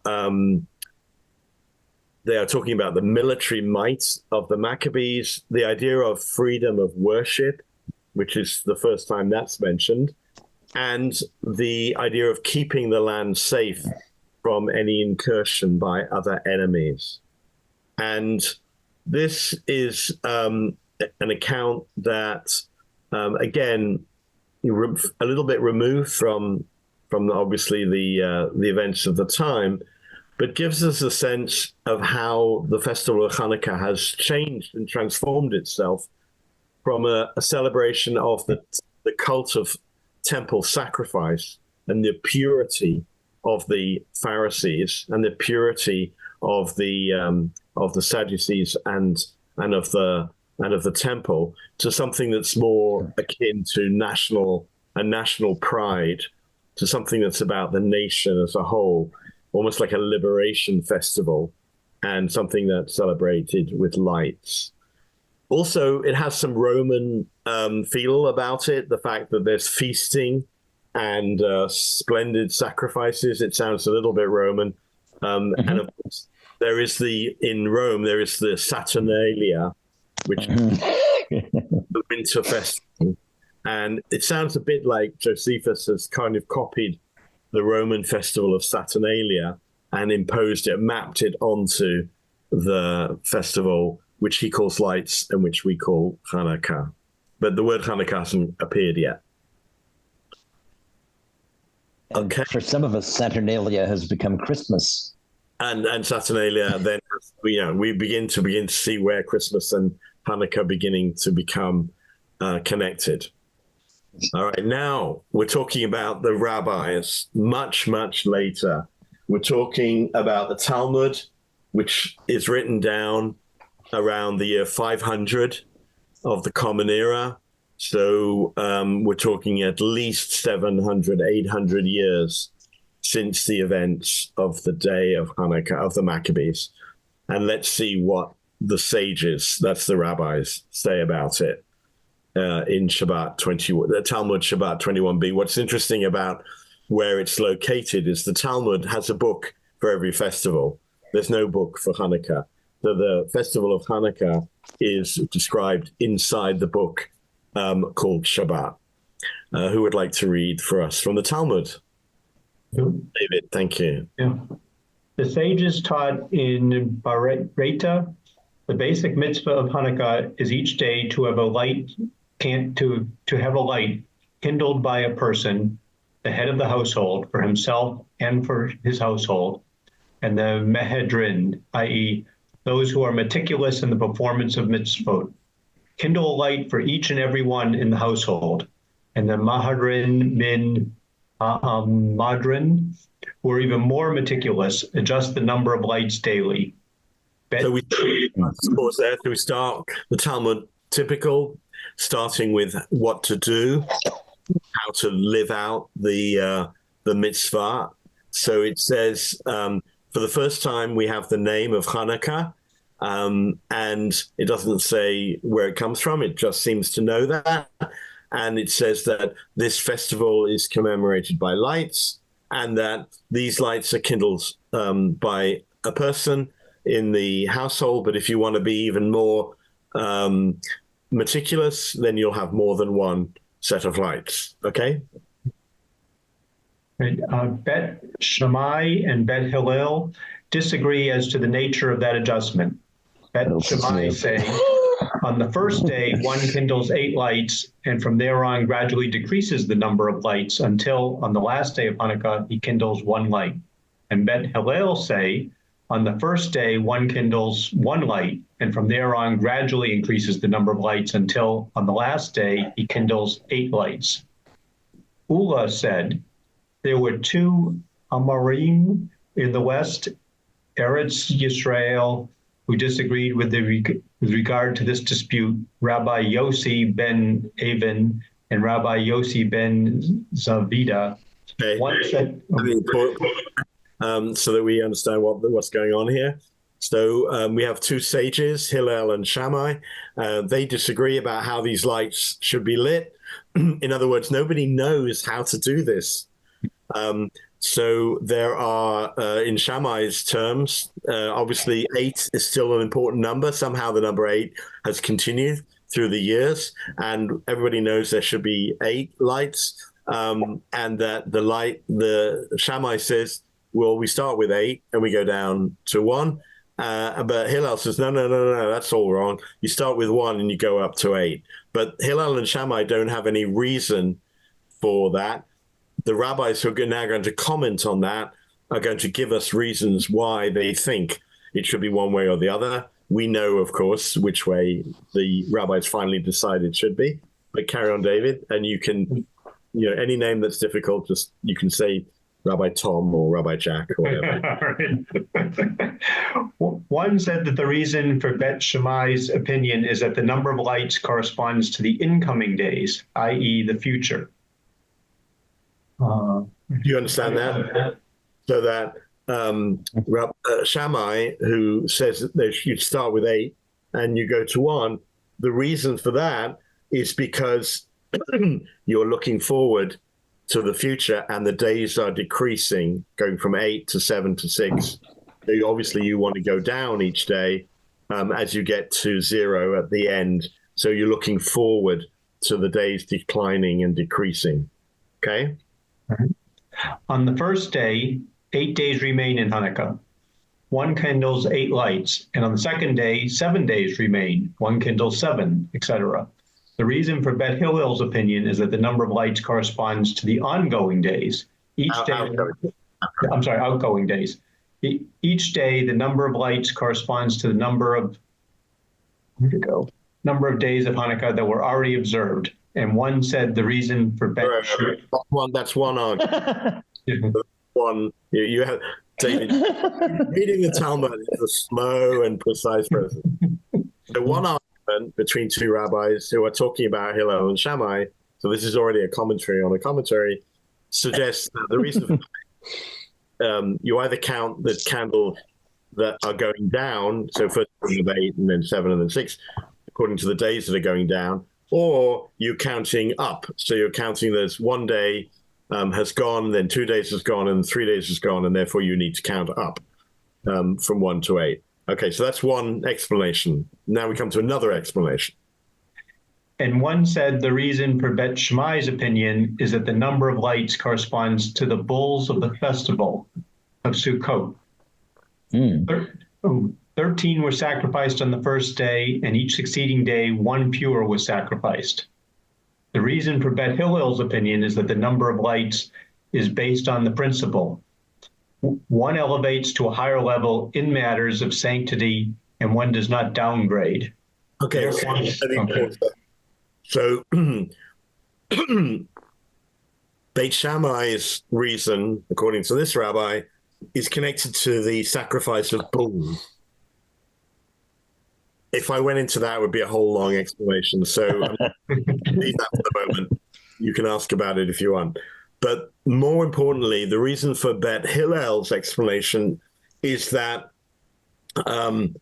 S1: talking about the military might of the Maccabees, the idea of freedom of worship, which is the first time that's mentioned, and the idea of keeping the land safe from any incursion by other enemies. And this is an account that, again, a little bit removed from obviously the events of the time, but gives us a sense of how the festival of Hanukkah has changed and transformed itself from a celebration of the cult of temple sacrifice and the purity of the Pharisees and the purity of the Sadducees and of the temple to something that's more akin to national pride, to something that's about the nation as a whole, almost like a liberation festival, and something that's celebrated with lights. Also, it has some Roman feel about it, the fact that there's feasting and splendid sacrifices. It sounds a little bit Roman. And of course, in Rome, there is the Saturnalia, which is the winter festival. And it sounds a bit like Josephus has kind of copied the Roman festival of Saturnalia and imposed it, mapped it onto the festival, which he calls Lights and which we call Hanukkah. But the word Hanukkah hasn't appeared yet.
S7: Okay. For some of us, Saturnalia has become Christmas.
S1: And Saturnalia, then we begin to see where Christmas and Hanukkah beginning to become connected. All right, now we're talking about the rabbis much, much later. We're talking about the Talmud, which is written down around the year 500 of the Common Era. So we're talking at least 700, 800 years since the events of the day of Hanukkah, of the Maccabees. And let's see what the sages, that's the rabbis, say about it in Shabbat 21, the Talmud Shabbat 21b. What's interesting about where it's located is the Talmud has a book for every festival. There's no book for Hanukkah. So the festival of Hanukkah is described inside the book called Shabbat. Who would like to read for us from the Talmud? David, thank you.
S9: Yeah. The sages taught in Baraita, the basic mitzvah of Hanukkah is each day to have a light, to have a light kindled by a person, the head of the household, for himself and for his household, and the mehedrin, i.e., those who are meticulous in the performance of mitzvot. Kindle a light for each and every one in the household, and the mahadrin min madrin, who are even more meticulous, adjust the number of lights daily.
S1: So we pause there. So we start the Talmud typical, starting with what to do, how to live out the mitzvah. So it says, for the first time, we have the name of Hanukkah, and it doesn't say where it comes from. It just seems to know that. And it says that this festival is commemorated by lights, and that these lights are kindled by a person in the household. But if you want to be even more meticulous, then you'll have more than one set of lights. Okay?
S9: Bet Shammai and Bet Hillel disagree as to the nature of that adjustment. Bet Shammai say, on the first day, one kindles 8 lights, and from there on gradually decreases the number of lights until on the last day of Hanukkah, he kindles 1 light. And Bet Hillel say, on the first day, one kindles 1 light, and from there on gradually increases the number of lights until on the last day, he kindles 8 lights. Ula said, there were 2 Amorim in the west, Eretz Yisrael, who disagreed with regard to this dispute, Rabbi Yossi ben Avin and Rabbi Yossi ben Zavida.
S1: Okay.
S9: One said,
S1: so that we understand what's going on here. So we have 2 sages, Hillel and Shammai. They disagree about how these lights should be lit. In other words, nobody knows how to do this. So there are, in Shammai's terms, obviously 8 is still an important number. Somehow the number 8 has continued through the years, and everybody knows there should be 8 lights, and that the Shammai says, well, we start with 8 and we go down to 1. But Hillel says, no, that's all wrong. You start with 1 and you go up to 8. But Hillel and Shammai don't have any reason for that. The rabbis who are now going to comment on that are going to give us reasons why they think it should be one way or the other. We know, of course, which way the rabbis finally decide it should be. But carry on, David, and you can, any name that's difficult, just you can say Rabbi Tom or Rabbi Jack or whatever.
S9: One said that the reason for Bet Shammai's opinion is that the number of lights corresponds to the incoming days, i.e. the future.
S1: Do you understand that? So that Shammai, who says that you start with 8 and you go to 1, the reason for that is because you're looking forward to the future and the days are decreasing, going from 8 to 7 to 6. So obviously you want to go down each day as you get to 0 at the end. So you're looking forward to the days declining and decreasing. Okay?
S9: On the first day, 8 days remain in Hanukkah. One kindles 8 lights, and on the second day, 7 days remain. One kindles 7, etc. The reason for Bet Hillel's opinion is that the number of lights corresponds to the ongoing days. Outgoing days. Each day, the number of lights corresponds to the number of days of Hanukkah that were already observed. And one said the reason for Bet
S1: that's one argument. One you have David reading the Talmud is a slow and precise process. So one argument between two rabbis who are talking about Hillel and Shammai, so this is already a commentary on a commentary, suggests that the reason for you either count the candles that are going down, so first of 8 and then 7 and then 6, according to the days that are going down, or you're counting up. So you're counting there's one day has gone, then 2 days has gone, and 3 days has gone, and therefore you need to count up from 1 to 8. Okay, so that's one explanation. Now we come to another explanation.
S9: And one said the reason for Bet Shammai's opinion is that the number of lights corresponds to the bulls of the festival of Sukkot. 13 were sacrificed on the first day, and each succeeding day, 1 fewer was sacrificed. The reason for Bet Hillel's opinion is that the number of lights is based on the principle. One elevates to a higher level in matters of sanctity, and one does not downgrade.
S1: Okay. So Beit Shammai's reason, according to this rabbi, is connected to the sacrifice of bulls. If I went into that, it would be a whole long explanation. So leave that for the moment. You can ask about it if you want. But more importantly, the reason for Bet Hillel's explanation is that Hillel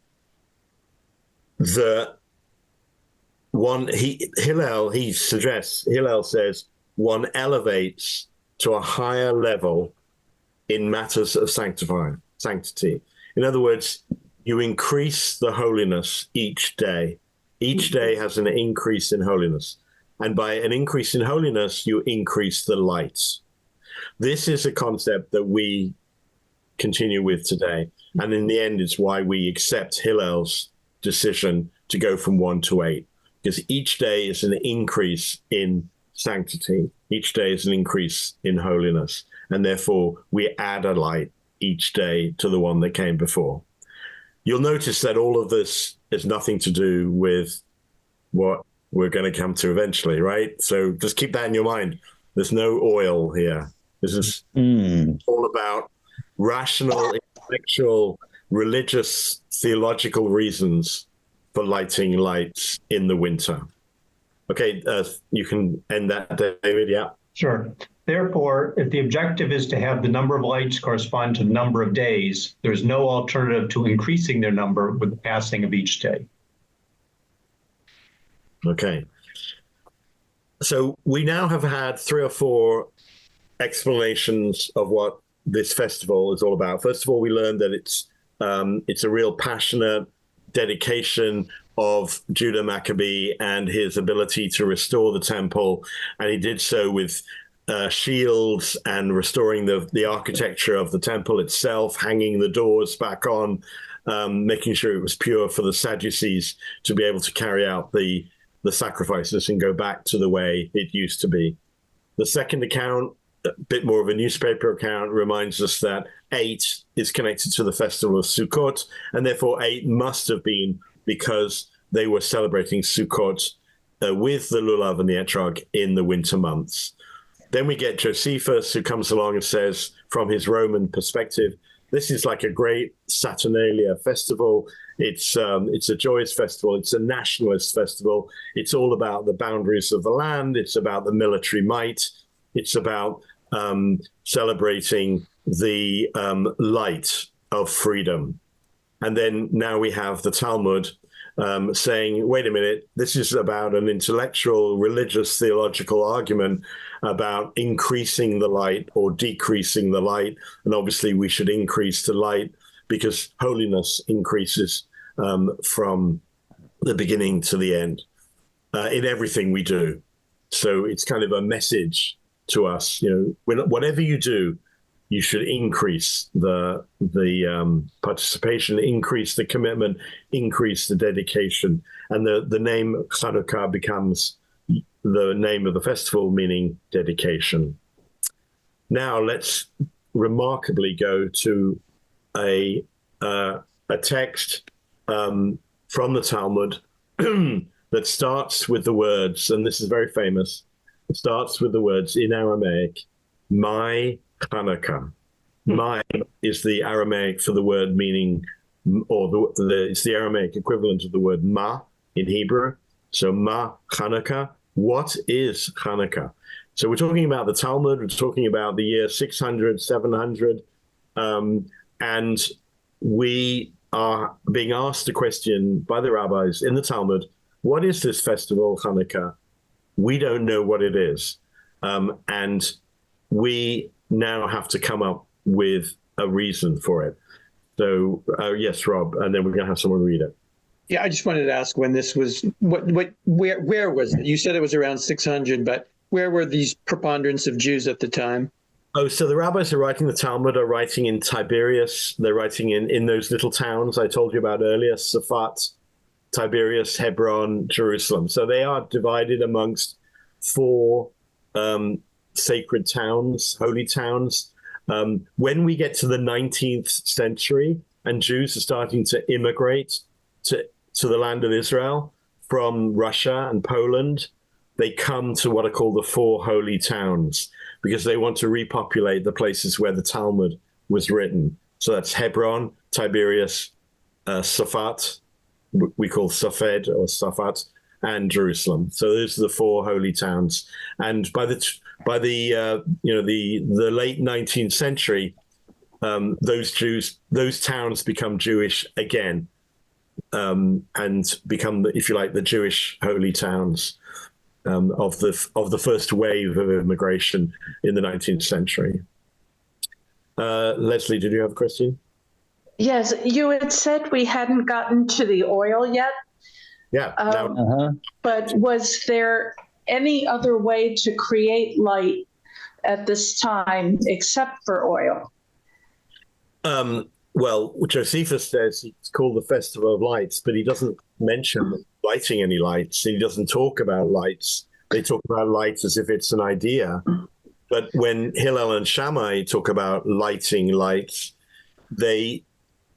S1: says one elevates to a higher level in matters of sanctity. In other words, you increase the holiness each day. Each day has an increase in holiness. And by an increase in holiness, you increase the lights. This is a concept that we continue with today. And in the end, it's why we accept Hillel's decision to go from 1 to 8. Because each day is an increase in sanctity. Each day is an increase in holiness. And therefore, we add a light each day to the one that came before. You'll notice that all of this has nothing to do with what we're going to come to eventually, right? So just keep that in your mind. There's no oil here. This is all about rational, intellectual, religious, theological reasons for lighting lights in the winter. Okay, you can end that, David, yeah?
S9: Sure. Therefore, if the objective is to have the number of lights correspond to the number of days, there's no alternative to increasing their number with the passing of each day.
S1: Okay. So we now have had 3 or 4 explanations of what this festival is all about. First of all, we learned that it's a real passionate dedication of Judah Maccabee and his ability to restore the temple, and he did so with shields and restoring the architecture of the temple itself, hanging the doors back on, making sure it was pure for the Sadducees to be able to carry out the sacrifices and go back to the way it used to be. The second account, a bit more of a newspaper account, reminds us that 8 is connected to the festival of Sukkot, and therefore 8 must have been because they were celebrating Sukkot with the lulav and the etrog in the winter months. Then we get Josephus, who comes along and says, from his Roman perspective, this is like a great Saturnalia festival. It's a joyous festival. It's a nationalist festival. It's all about the boundaries of the land. It's about the military might. It's about celebrating the light of freedom. And then now we have the Talmud saying, wait a minute, this is about an intellectual, religious, theological argument about increasing the light or decreasing the light. And obviously we should increase the light because holiness increases from the beginning to the end in everything we do. So it's kind of a message to us, whatever you do, you should increase the participation, increase the commitment, increase the dedication. And the name Hanukkah becomes the name of the festival, meaning dedication. Now let's remarkably go to a text from the Talmud that starts with the words, and this is very famous, it starts with the words in Aramaic, my Hanukkah. My is the Aramaic for the word meaning or it's the Aramaic equivalent of the word ma in Hebrew. So ma Hanukkah. What is Hanukkah? So we're talking about the Talmud. We're talking about the year 600, 700. And we are being asked a question by the rabbis in the Talmud. What is this festival, Hanukkah? We don't know what it is. And we now have to come up with a reason for it. So, yes, Rob, and then we're going to have someone read it.
S4: Yeah, I just wanted to ask when this was, where was it? You said it was around 600, but where were these preponderance of Jews at the time?
S1: Oh, so the rabbis are writing the Talmud are writing in Tiberias. They're writing in those little towns I told you about earlier, Safat, Tiberias, Hebron, Jerusalem. So they are divided amongst 4 sacred towns, holy towns. When we get to the 19th century and Jews are starting to immigrate to the land of Israel from Russia and Poland, they come to what are called the 4 holy towns because they want to repopulate the places where the Talmud was written. So that's Hebron, Tiberias, Safat, we call Safed or Safat, and Jerusalem. So those are the 4 holy towns. And by the late 19th century, those towns become Jewish again, and become, if you like, the Jewish holy towns of the first wave of immigration in the 19th century. Leslie, did you have a question?
S2: Yes, you had said we hadn't gotten to the oil yet.
S1: Yeah.
S2: But was there any other way to create light at this time except for oil?
S1: Well, Josephus says it's called the Festival of Lights, but he doesn't mention lighting any lights. He doesn't talk about lights. They talk about lights as if it's an idea. But when Hillel and Shammai talk about lighting lights, they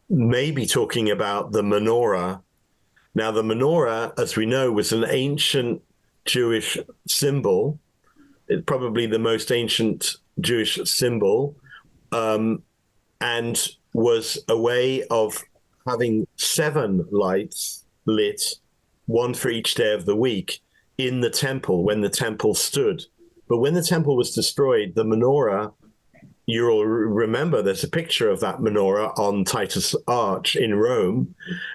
S1: may be talking about the menorah. Now, the menorah, as we know, was an ancient Jewish symbol. It's probably the most ancient Jewish symbol, and was a way of having 7 lights lit, 1 for each day of the week, in the temple when the temple stood. But when the temple was destroyed, the menorah, you'll remember there's a picture of that menorah on Titus Arch in Rome,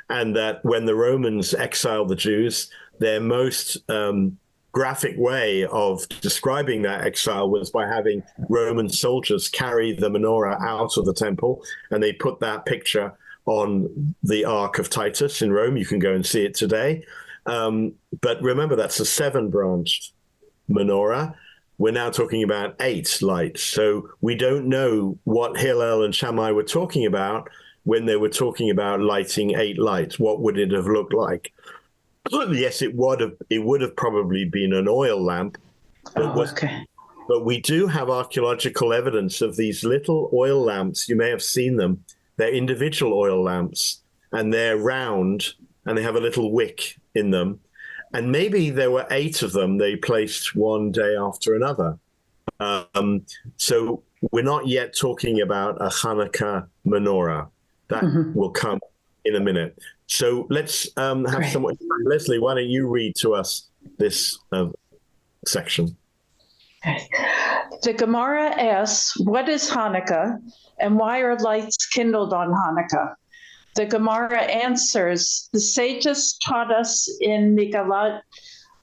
S1: and that when the Romans exiled the Jews, their most graphic way of describing that exile was by having Roman soldiers carry the menorah out of the temple, and they put that picture on the Ark of Titus in Rome. You can go and see it today. But remember, that's a 7-branched menorah. We're now talking about 8 lights. So we don't know what Hillel and Shammai were talking about when they were talking about lighting 8 lights. What would it have looked like? Yes, it would have probably been an oil lamp. But we do have archaeological evidence of these little oil lamps. You may have seen them. They're individual oil lamps, and they're round, and they have a little wick in them. And maybe there were 8 of them they placed one day after another. So we're not yet talking about a Hanukkah menorah. That will come in a minute. So let's have someone. Leslie, why don't you read to us this section?
S2: Okay. The Gemara asks, what is Hanukkah, and why are lights kindled on Hanukkah? The Gemara answers, the sages taught us in Megillat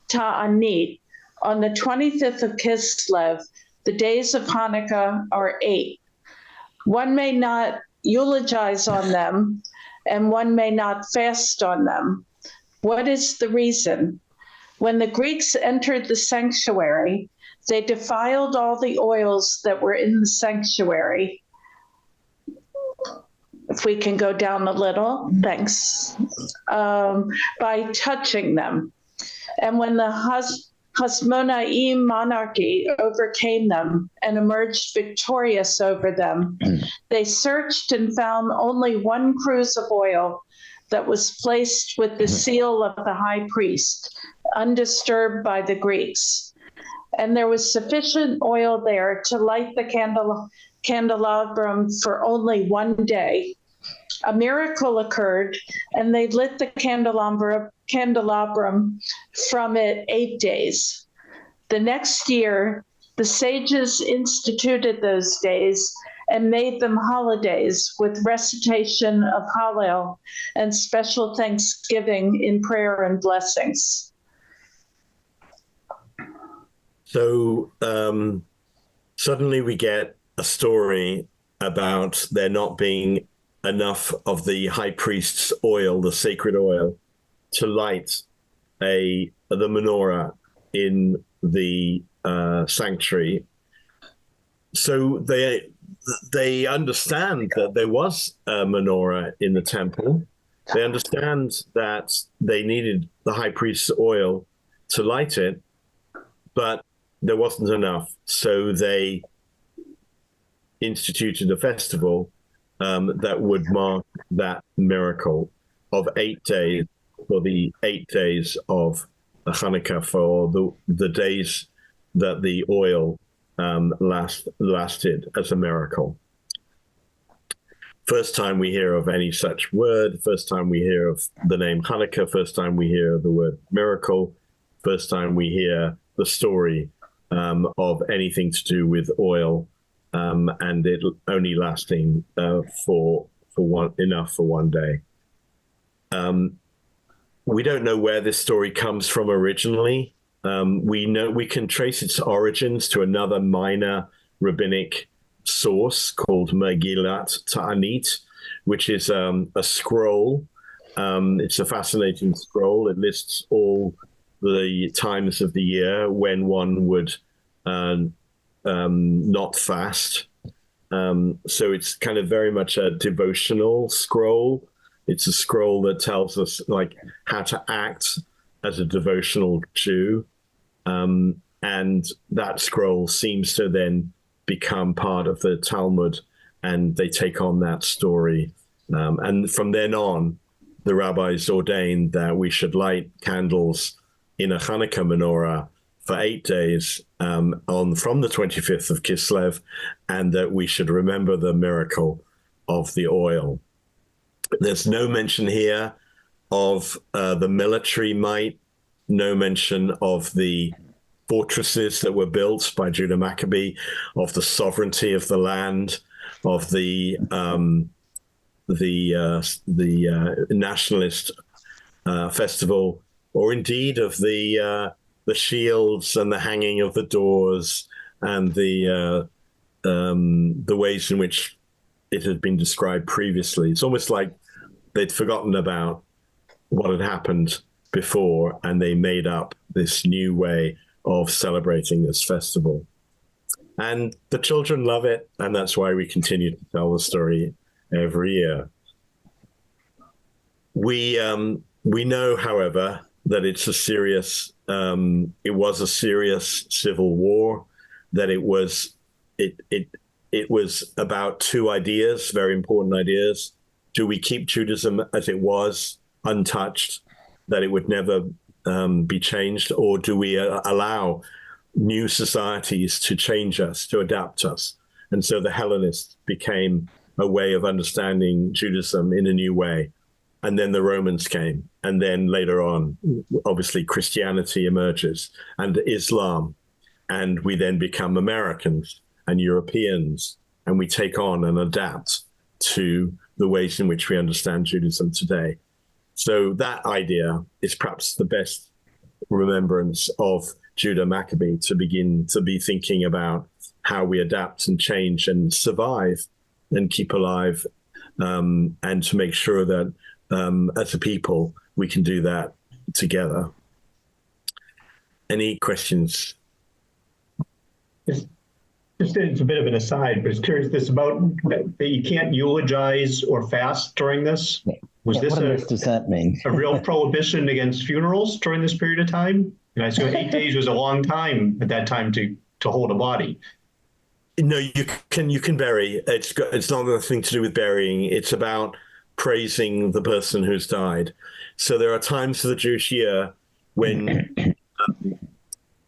S2: Ta'anit, on the 25th of Kislev, the days of Hanukkah are 8. One may not eulogize on them, and one may not fast on them. What is the reason? When the Greeks entered the sanctuary, they defiled all the oils that were in the sanctuary. If we can go down a little, thanks, by touching them. And when the Hasmonaim monarchy overcame them and emerged victorious over them, they searched and found only 1 cruse of oil that was placed with the seal of the high priest, undisturbed by the Greeks. And there was sufficient oil there to light the candelabrum for only 1 day. a miracle occurred, and they lit the candelabrum from it 8 days. The next year, the sages instituted those days and made them holidays with recitation of Hallel and special thanksgiving in prayer and blessings.
S1: So suddenly we get a story about there not being enough of the high priest's oil, the sacred oil, to light the menorah in the sanctuary. So they understand that there was a menorah in the temple. They understand that they needed the high priest's oil to light it, but there wasn't enough. So they instituted a festival that would mark that miracle of 8 days, for the 8 days of Hanukkah, for the days that the oil lasted as a miracle. First time we hear of any such word, first time we hear of the name Hanukkah, first time we hear the word miracle, first time we hear the story of anything to do with oil, and it only lasting for enough for one day. We don't know where this story comes from originally. We know we can trace its origins to another minor rabbinic source called Megillat Ta'anit, which is a scroll. It's a fascinating scroll. It lists all the times of the year when one would not fast. So it's kind of very much a devotional scroll. It's a scroll that tells us like how to act as a devotional Jew. And that scroll seems to then become part of the Talmud, and they take on that story. And from then on, the rabbis ordained that we should light candles in a Hanukkah menorah for 8 days from the 25th of Kislev, and that we should remember the miracle of the oil. There's no mention here of the military might, no mention of the fortresses that were built by Judah Maccabee, of the sovereignty of the land, of the nationalist festival, or indeed of the shields and the hanging of the doors and the ways in which it had been described previously. It's almost like they'd forgotten about what had happened before, and they made up this new way of celebrating this festival. And the children love it, and that's why we continue to tell the story every year. We know, however, that it was a serious civil war, that it was about two ideas, very important ideas. Do we keep Judaism as it was, untouched, that it would never be changed, or do we allow new societies to change us, to adapt us? And so the Hellenists became a way of understanding Judaism in a new way. And then the Romans came. And then later on, obviously, Christianity emerges and Islam. And we then become Americans and Europeans, and we take on and adapt to the ways in which we understand Judaism today. So that idea is perhaps the best remembrance of Judah Maccabee, to begin to be thinking about how we adapt and change and survive and keep alive, and to make sure that as a people, we can do that together. Any questions?
S9: Just it's a bit of an aside, but it's curious this about that you can't eulogize or fast during this. Was this
S7: what does that mean?
S9: A real prohibition against funerals during this period of time? And I so 8 days was a long time at that time to hold a body.
S1: No, you can bury. It's not nothing to do with burying. It's about praising the person who's died. So there are times of the Jewish year when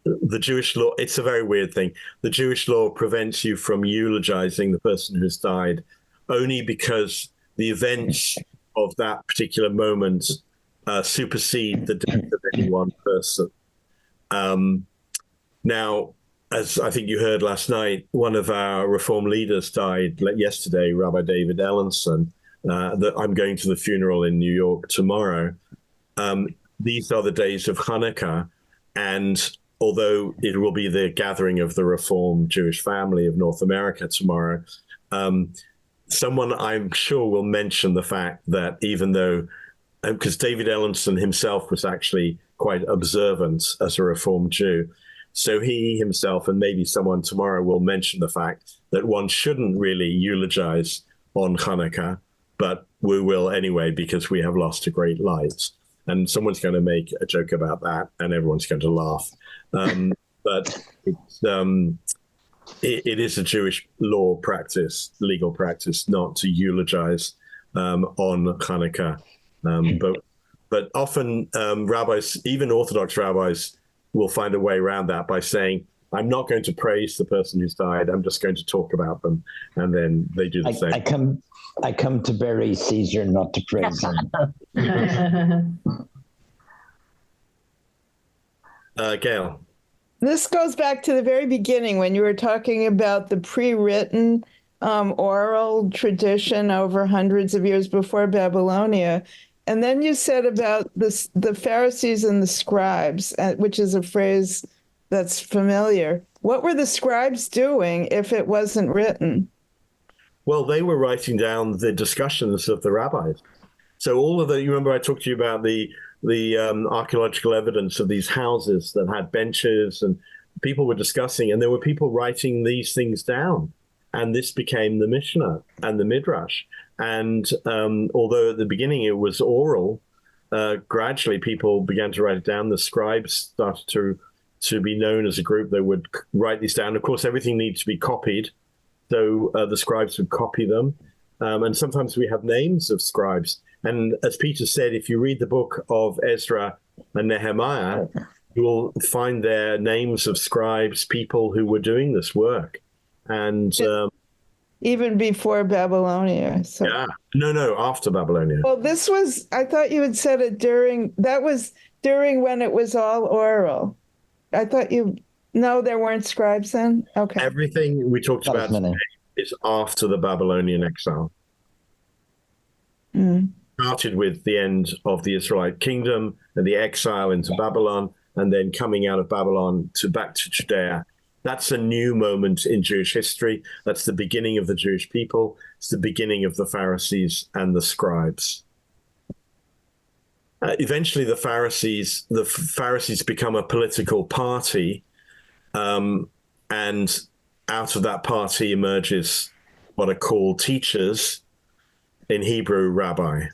S1: the Jewish law, it's a very weird thing. The Jewish law prevents you from eulogizing the person who's died only because the events of that particular moment supersede the death of any one person. Now, as I think you heard last night, one of our Reform leaders died yesterday, Rabbi David Ellenson. That I'm going to the funeral in New York tomorrow. These are the days of Hanukkah, and although it will be the gathering of the Reformed Jewish family of North America tomorrow, someone I'm sure will mention the fact that even though, because David Ellenson himself was actually quite observant as a Reformed Jew, so he himself and maybe someone tomorrow will mention the fact that one shouldn't really eulogize on Hanukkah, but we will anyway because we have lost a great light. And someone's going to make a joke about that, and everyone's going to laugh. But it is a Jewish law practice, legal practice, not to eulogize on Hanukkah. But often rabbis, even Orthodox rabbis, will find a way around that by saying, I'm not going to praise the person who's died. I'm just going to talk about them. And then they do the same.
S7: I come to bury Caesar, not to praise him.
S1: Gail.
S6: This goes back to the very beginning when you were talking about the pre-written oral tradition over hundreds of years before Babylonia. And then you said about the Pharisees and the scribes, which is a phrase that's familiar. What were the scribes doing if it wasn't written?
S1: Well, they were writing down the discussions of the rabbis. So all of you remember I talked to you about the archaeological evidence of these houses that had benches and people were discussing, and there were people writing these things down. And this became the Mishnah and the Midrash. And although at the beginning it was oral, gradually people began to write it down. The scribes started to be known as a group. They would write these down. Of course, everything needs to be copied. So the scribes would copy them. And sometimes we have names of scribes. And as Peter said, if you read the book of Ezra and Nehemiah, you will find their names of scribes, people who were doing this work. And
S6: even before Babylonia. So.
S1: Yeah. No, after Babylonia.
S6: Well, this was, I thought you had said it during when it was all oral. I thought no, there weren't scribes then? Okay.
S1: Everything we talked about today is after the Babylonian exile. Started with the end of the Israelite kingdom and the exile into Babylon, and then coming out of Babylon back to Judea. That's a new moment in Jewish history. That's the beginning of the Jewish people. It's the beginning of the Pharisees and the scribes. Eventually, the Pharisees become a political party, and out of that party emerges what are called teachers, in Hebrew, rabbi.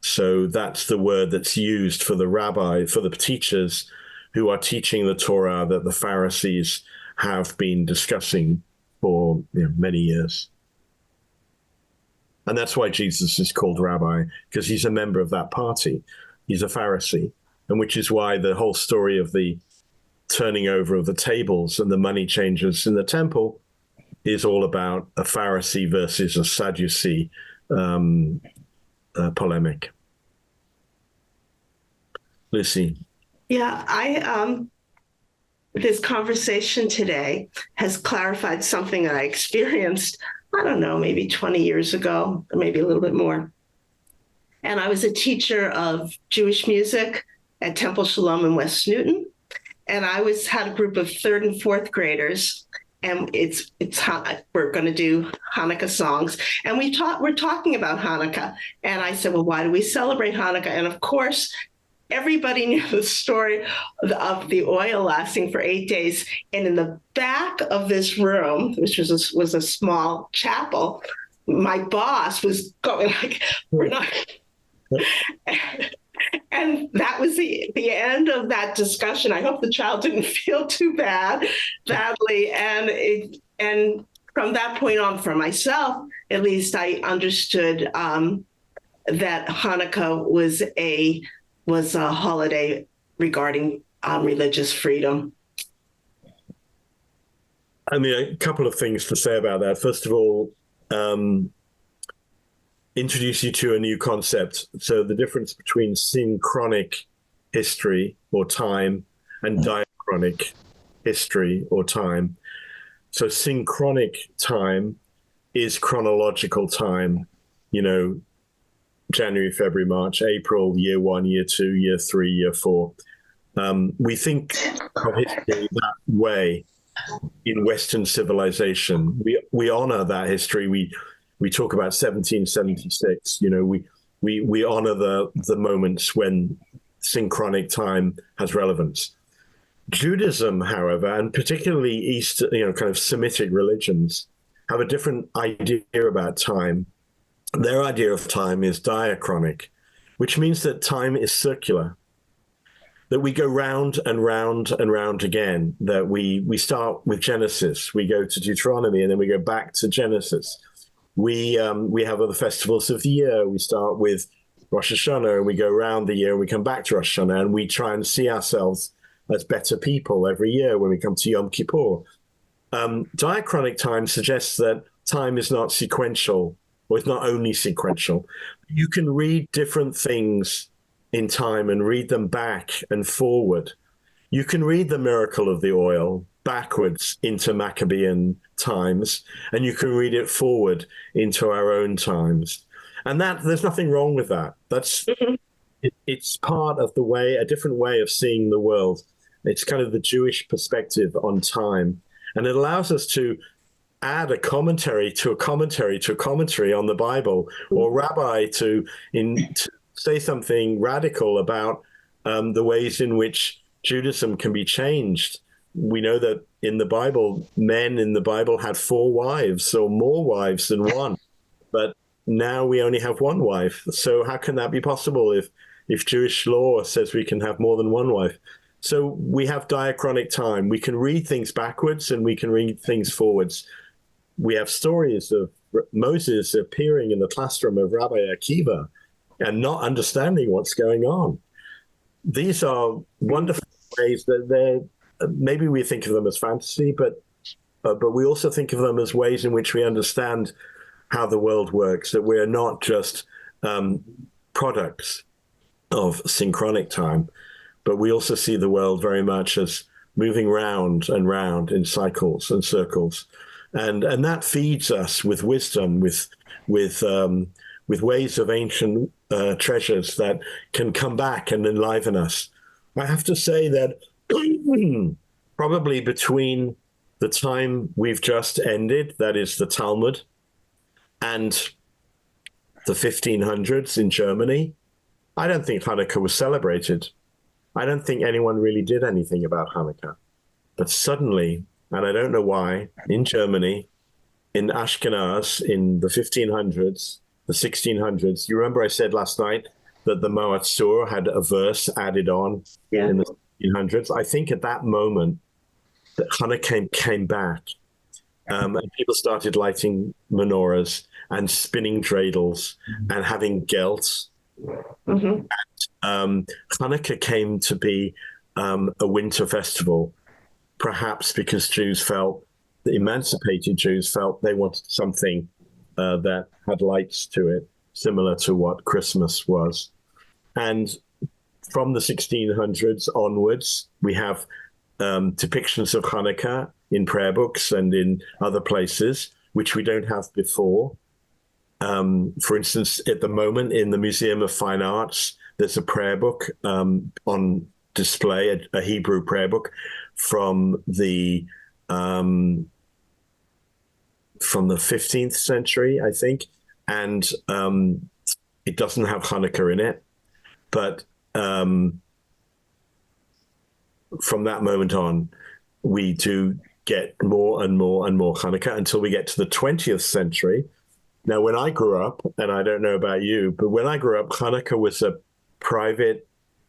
S1: So that's the word that's used for the rabbi, for the teachers who are teaching the Torah that the Pharisees have been discussing for many years. And that's why Jesus is called rabbi, because he's a member of that party. He's a Pharisee, and which is why the whole story of the turning over of the tables and the money changers in the temple is all about a Pharisee versus a Sadducee polemic. Lucy.
S5: Yeah, this conversation today has clarified something that I experienced, I don't know, maybe 20 years ago, or maybe a little bit more. And I was a teacher of Jewish music at Temple Shalom in West Newton. And I had a group of third and fourth graders, and we're going to do Hanukkah songs. And we're talking about Hanukkah. And I said, well, why do we celebrate Hanukkah? And of course, everybody knew the story of the oil lasting for 8 days. And in the back of this room, which was a small chapel, my boss was going like, we're not. And that was the end of that discussion. I hope the child didn't feel too badly. And from that point on, for myself, at least, I understood that Hanukkah was a holiday regarding religious freedom.
S1: I mean, a couple of things to say about that. First of all, introduce you to a new concept. So the difference between synchronic history or time and diachronic history or time. So synchronic time is chronological time, January, February, March, April, year 1, year 2, year 3, year 4. We think of history that way in Western civilization. We honor that history. We talk about 1776. We honor the moments when synchronic time has relevance. Judaism, however, and particularly East, kind of Semitic religions, have a different idea about time. Their idea of time is diachronic, which means that time is circular, that we go round and round and round again, that we start with Genesis, we go to Deuteronomy, and then we go back to Genesis. We have other festivals of the year. We start with Rosh Hashanah, and we go around the year, and we come back to Rosh Hashanah, and we try and see ourselves as better people every year when we come to Yom Kippur. Diachronic time suggests that time is not sequential, or it's not only sequential. You can read different things in time and read them back and forward. You can read the miracle of the oil backwards into Maccabean times, and you can read it forward into our own times. And that there's nothing wrong with that. It's part of a different way of seeing the world. It's kind of the Jewish perspective on time. And it allows us to add a commentary to a commentary to a commentary on the Bible, or rabbi to say something radical about the ways in which Judaism can be changed. We know that in the Bible, men in the Bible had 4 wives or more wives than one, but now we only have 1 wife. So how can that be possible if Jewish law says we can have more than 1 wife? So we have diachronic time. We can read things backwards and we can read things forwards. We have stories of Moses appearing in the classroom of Rabbi Akiva and not understanding what's going on. These are wonderful ways that maybe we think of them as fantasy, but we also think of them as ways in which we understand how the world works, that we're not just products of synchronic time, but we also see the world very much as moving round and round in cycles and circles. And that feeds us with wisdom, with ways of ancient treasures that can come back and enliven us. I have to say that probably between the time we've just ended, that is the Talmud, and the 1500s in Germany, I don't think Hanukkah was celebrated. I don't think anyone really did anything about Hanukkah. But suddenly, and I don't know why, in Germany, in Ashkenaz, in the 1500s, the 1600s, you remember I said last night that the Moatzur had a verse added on in the 1600s? I think at that moment that Hanukkah came back, and people started lighting menorahs and spinning dreidels and having gelts. Mm-hmm. And Hanukkah came to be a winter festival, perhaps because the emancipated Jews felt they wanted something that had lights to it, similar to what Christmas was. And from the 1600s onwards, we have depictions of Hanukkah in prayer books and in other places, which we don't have before. For instance, at the moment in the Museum of Fine Arts, there's a prayer book on display, a Hebrew prayer book from the 15th century, I think, and it doesn't have Hanukkah in it, but from that moment on, we do get more and more and more Hanukkah until we get to the 20th century. Now, when I grew up, and I don't know about you, but when I grew up, Hanukkah was a private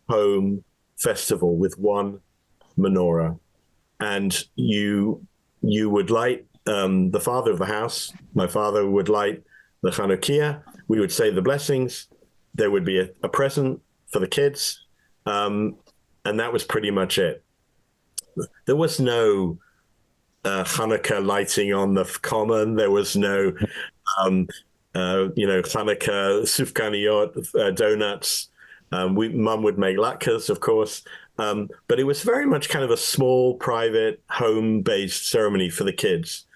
S1: home festival with one menorah, and you would light the father of the house. My father would light the Chanukiah. We would say the blessings. There would be a present for the kids, and that was pretty much it. There was no Hanukkah lighting on the common. There was no Hanukkah, sufganiyot, donuts. Mum would make latkes, of course. But it was very much kind of a small, private, home-based ceremony for the kids.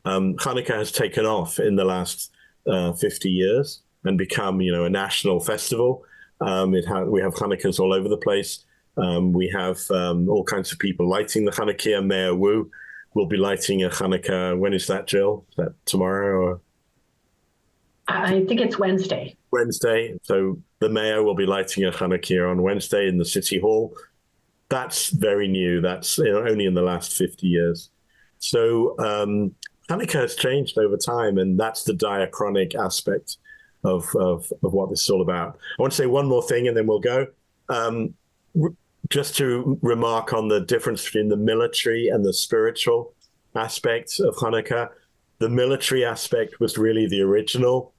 S1: Hanukkah has taken off in the last 50 years and become, a national festival. We have Hanukkahs all over the place. We have all kinds of people lighting the Hanukkah. Mayor Wu will be lighting a Hanukkah. When is that, Jill? Is that tomorrow? Or?
S8: I think it's Wednesday.
S1: Wednesday. So the mayor will be lighting a Hanukkah on Wednesday in the city hall. That's very new. That's only in the last 50 years. So Hanukkah has changed over time, and that's the diachronic aspect of what this is all about. I want to say one more thing, and then we'll go. Just to remark on the difference between the military and the spiritual aspects of Hanukkah. The military aspect was really the original,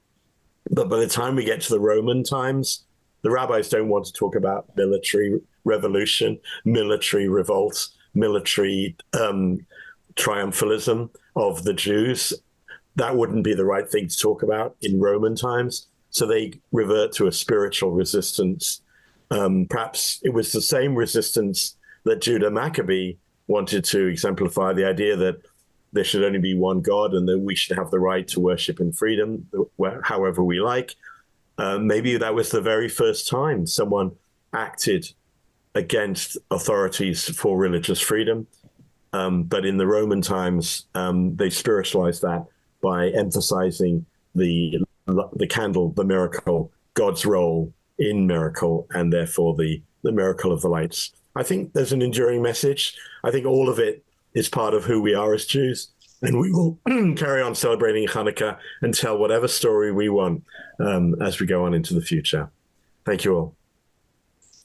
S1: but by the time we get to the Roman times, the rabbis don't want to talk about military revolution, military revolt, military triumphalism of the Jews. That wouldn't be the right thing to talk about in Roman times. So they revert to a spiritual resistance. Perhaps it was the same resistance that Judah Maccabee wanted to exemplify, the idea that there should only be one God and that we should have the right to worship in freedom however we like. Maybe that was the very first time someone acted against authorities for religious freedom. But in the Roman times, they spiritualized that by emphasizing the candle, the miracle, God's role in miracle, and therefore the miracle of the lights. I think there's an enduring message. I think all of it is part of who we are as Jews, and we will carry on celebrating Hanukkah and tell whatever story we want as we go on into the future. Thank you all.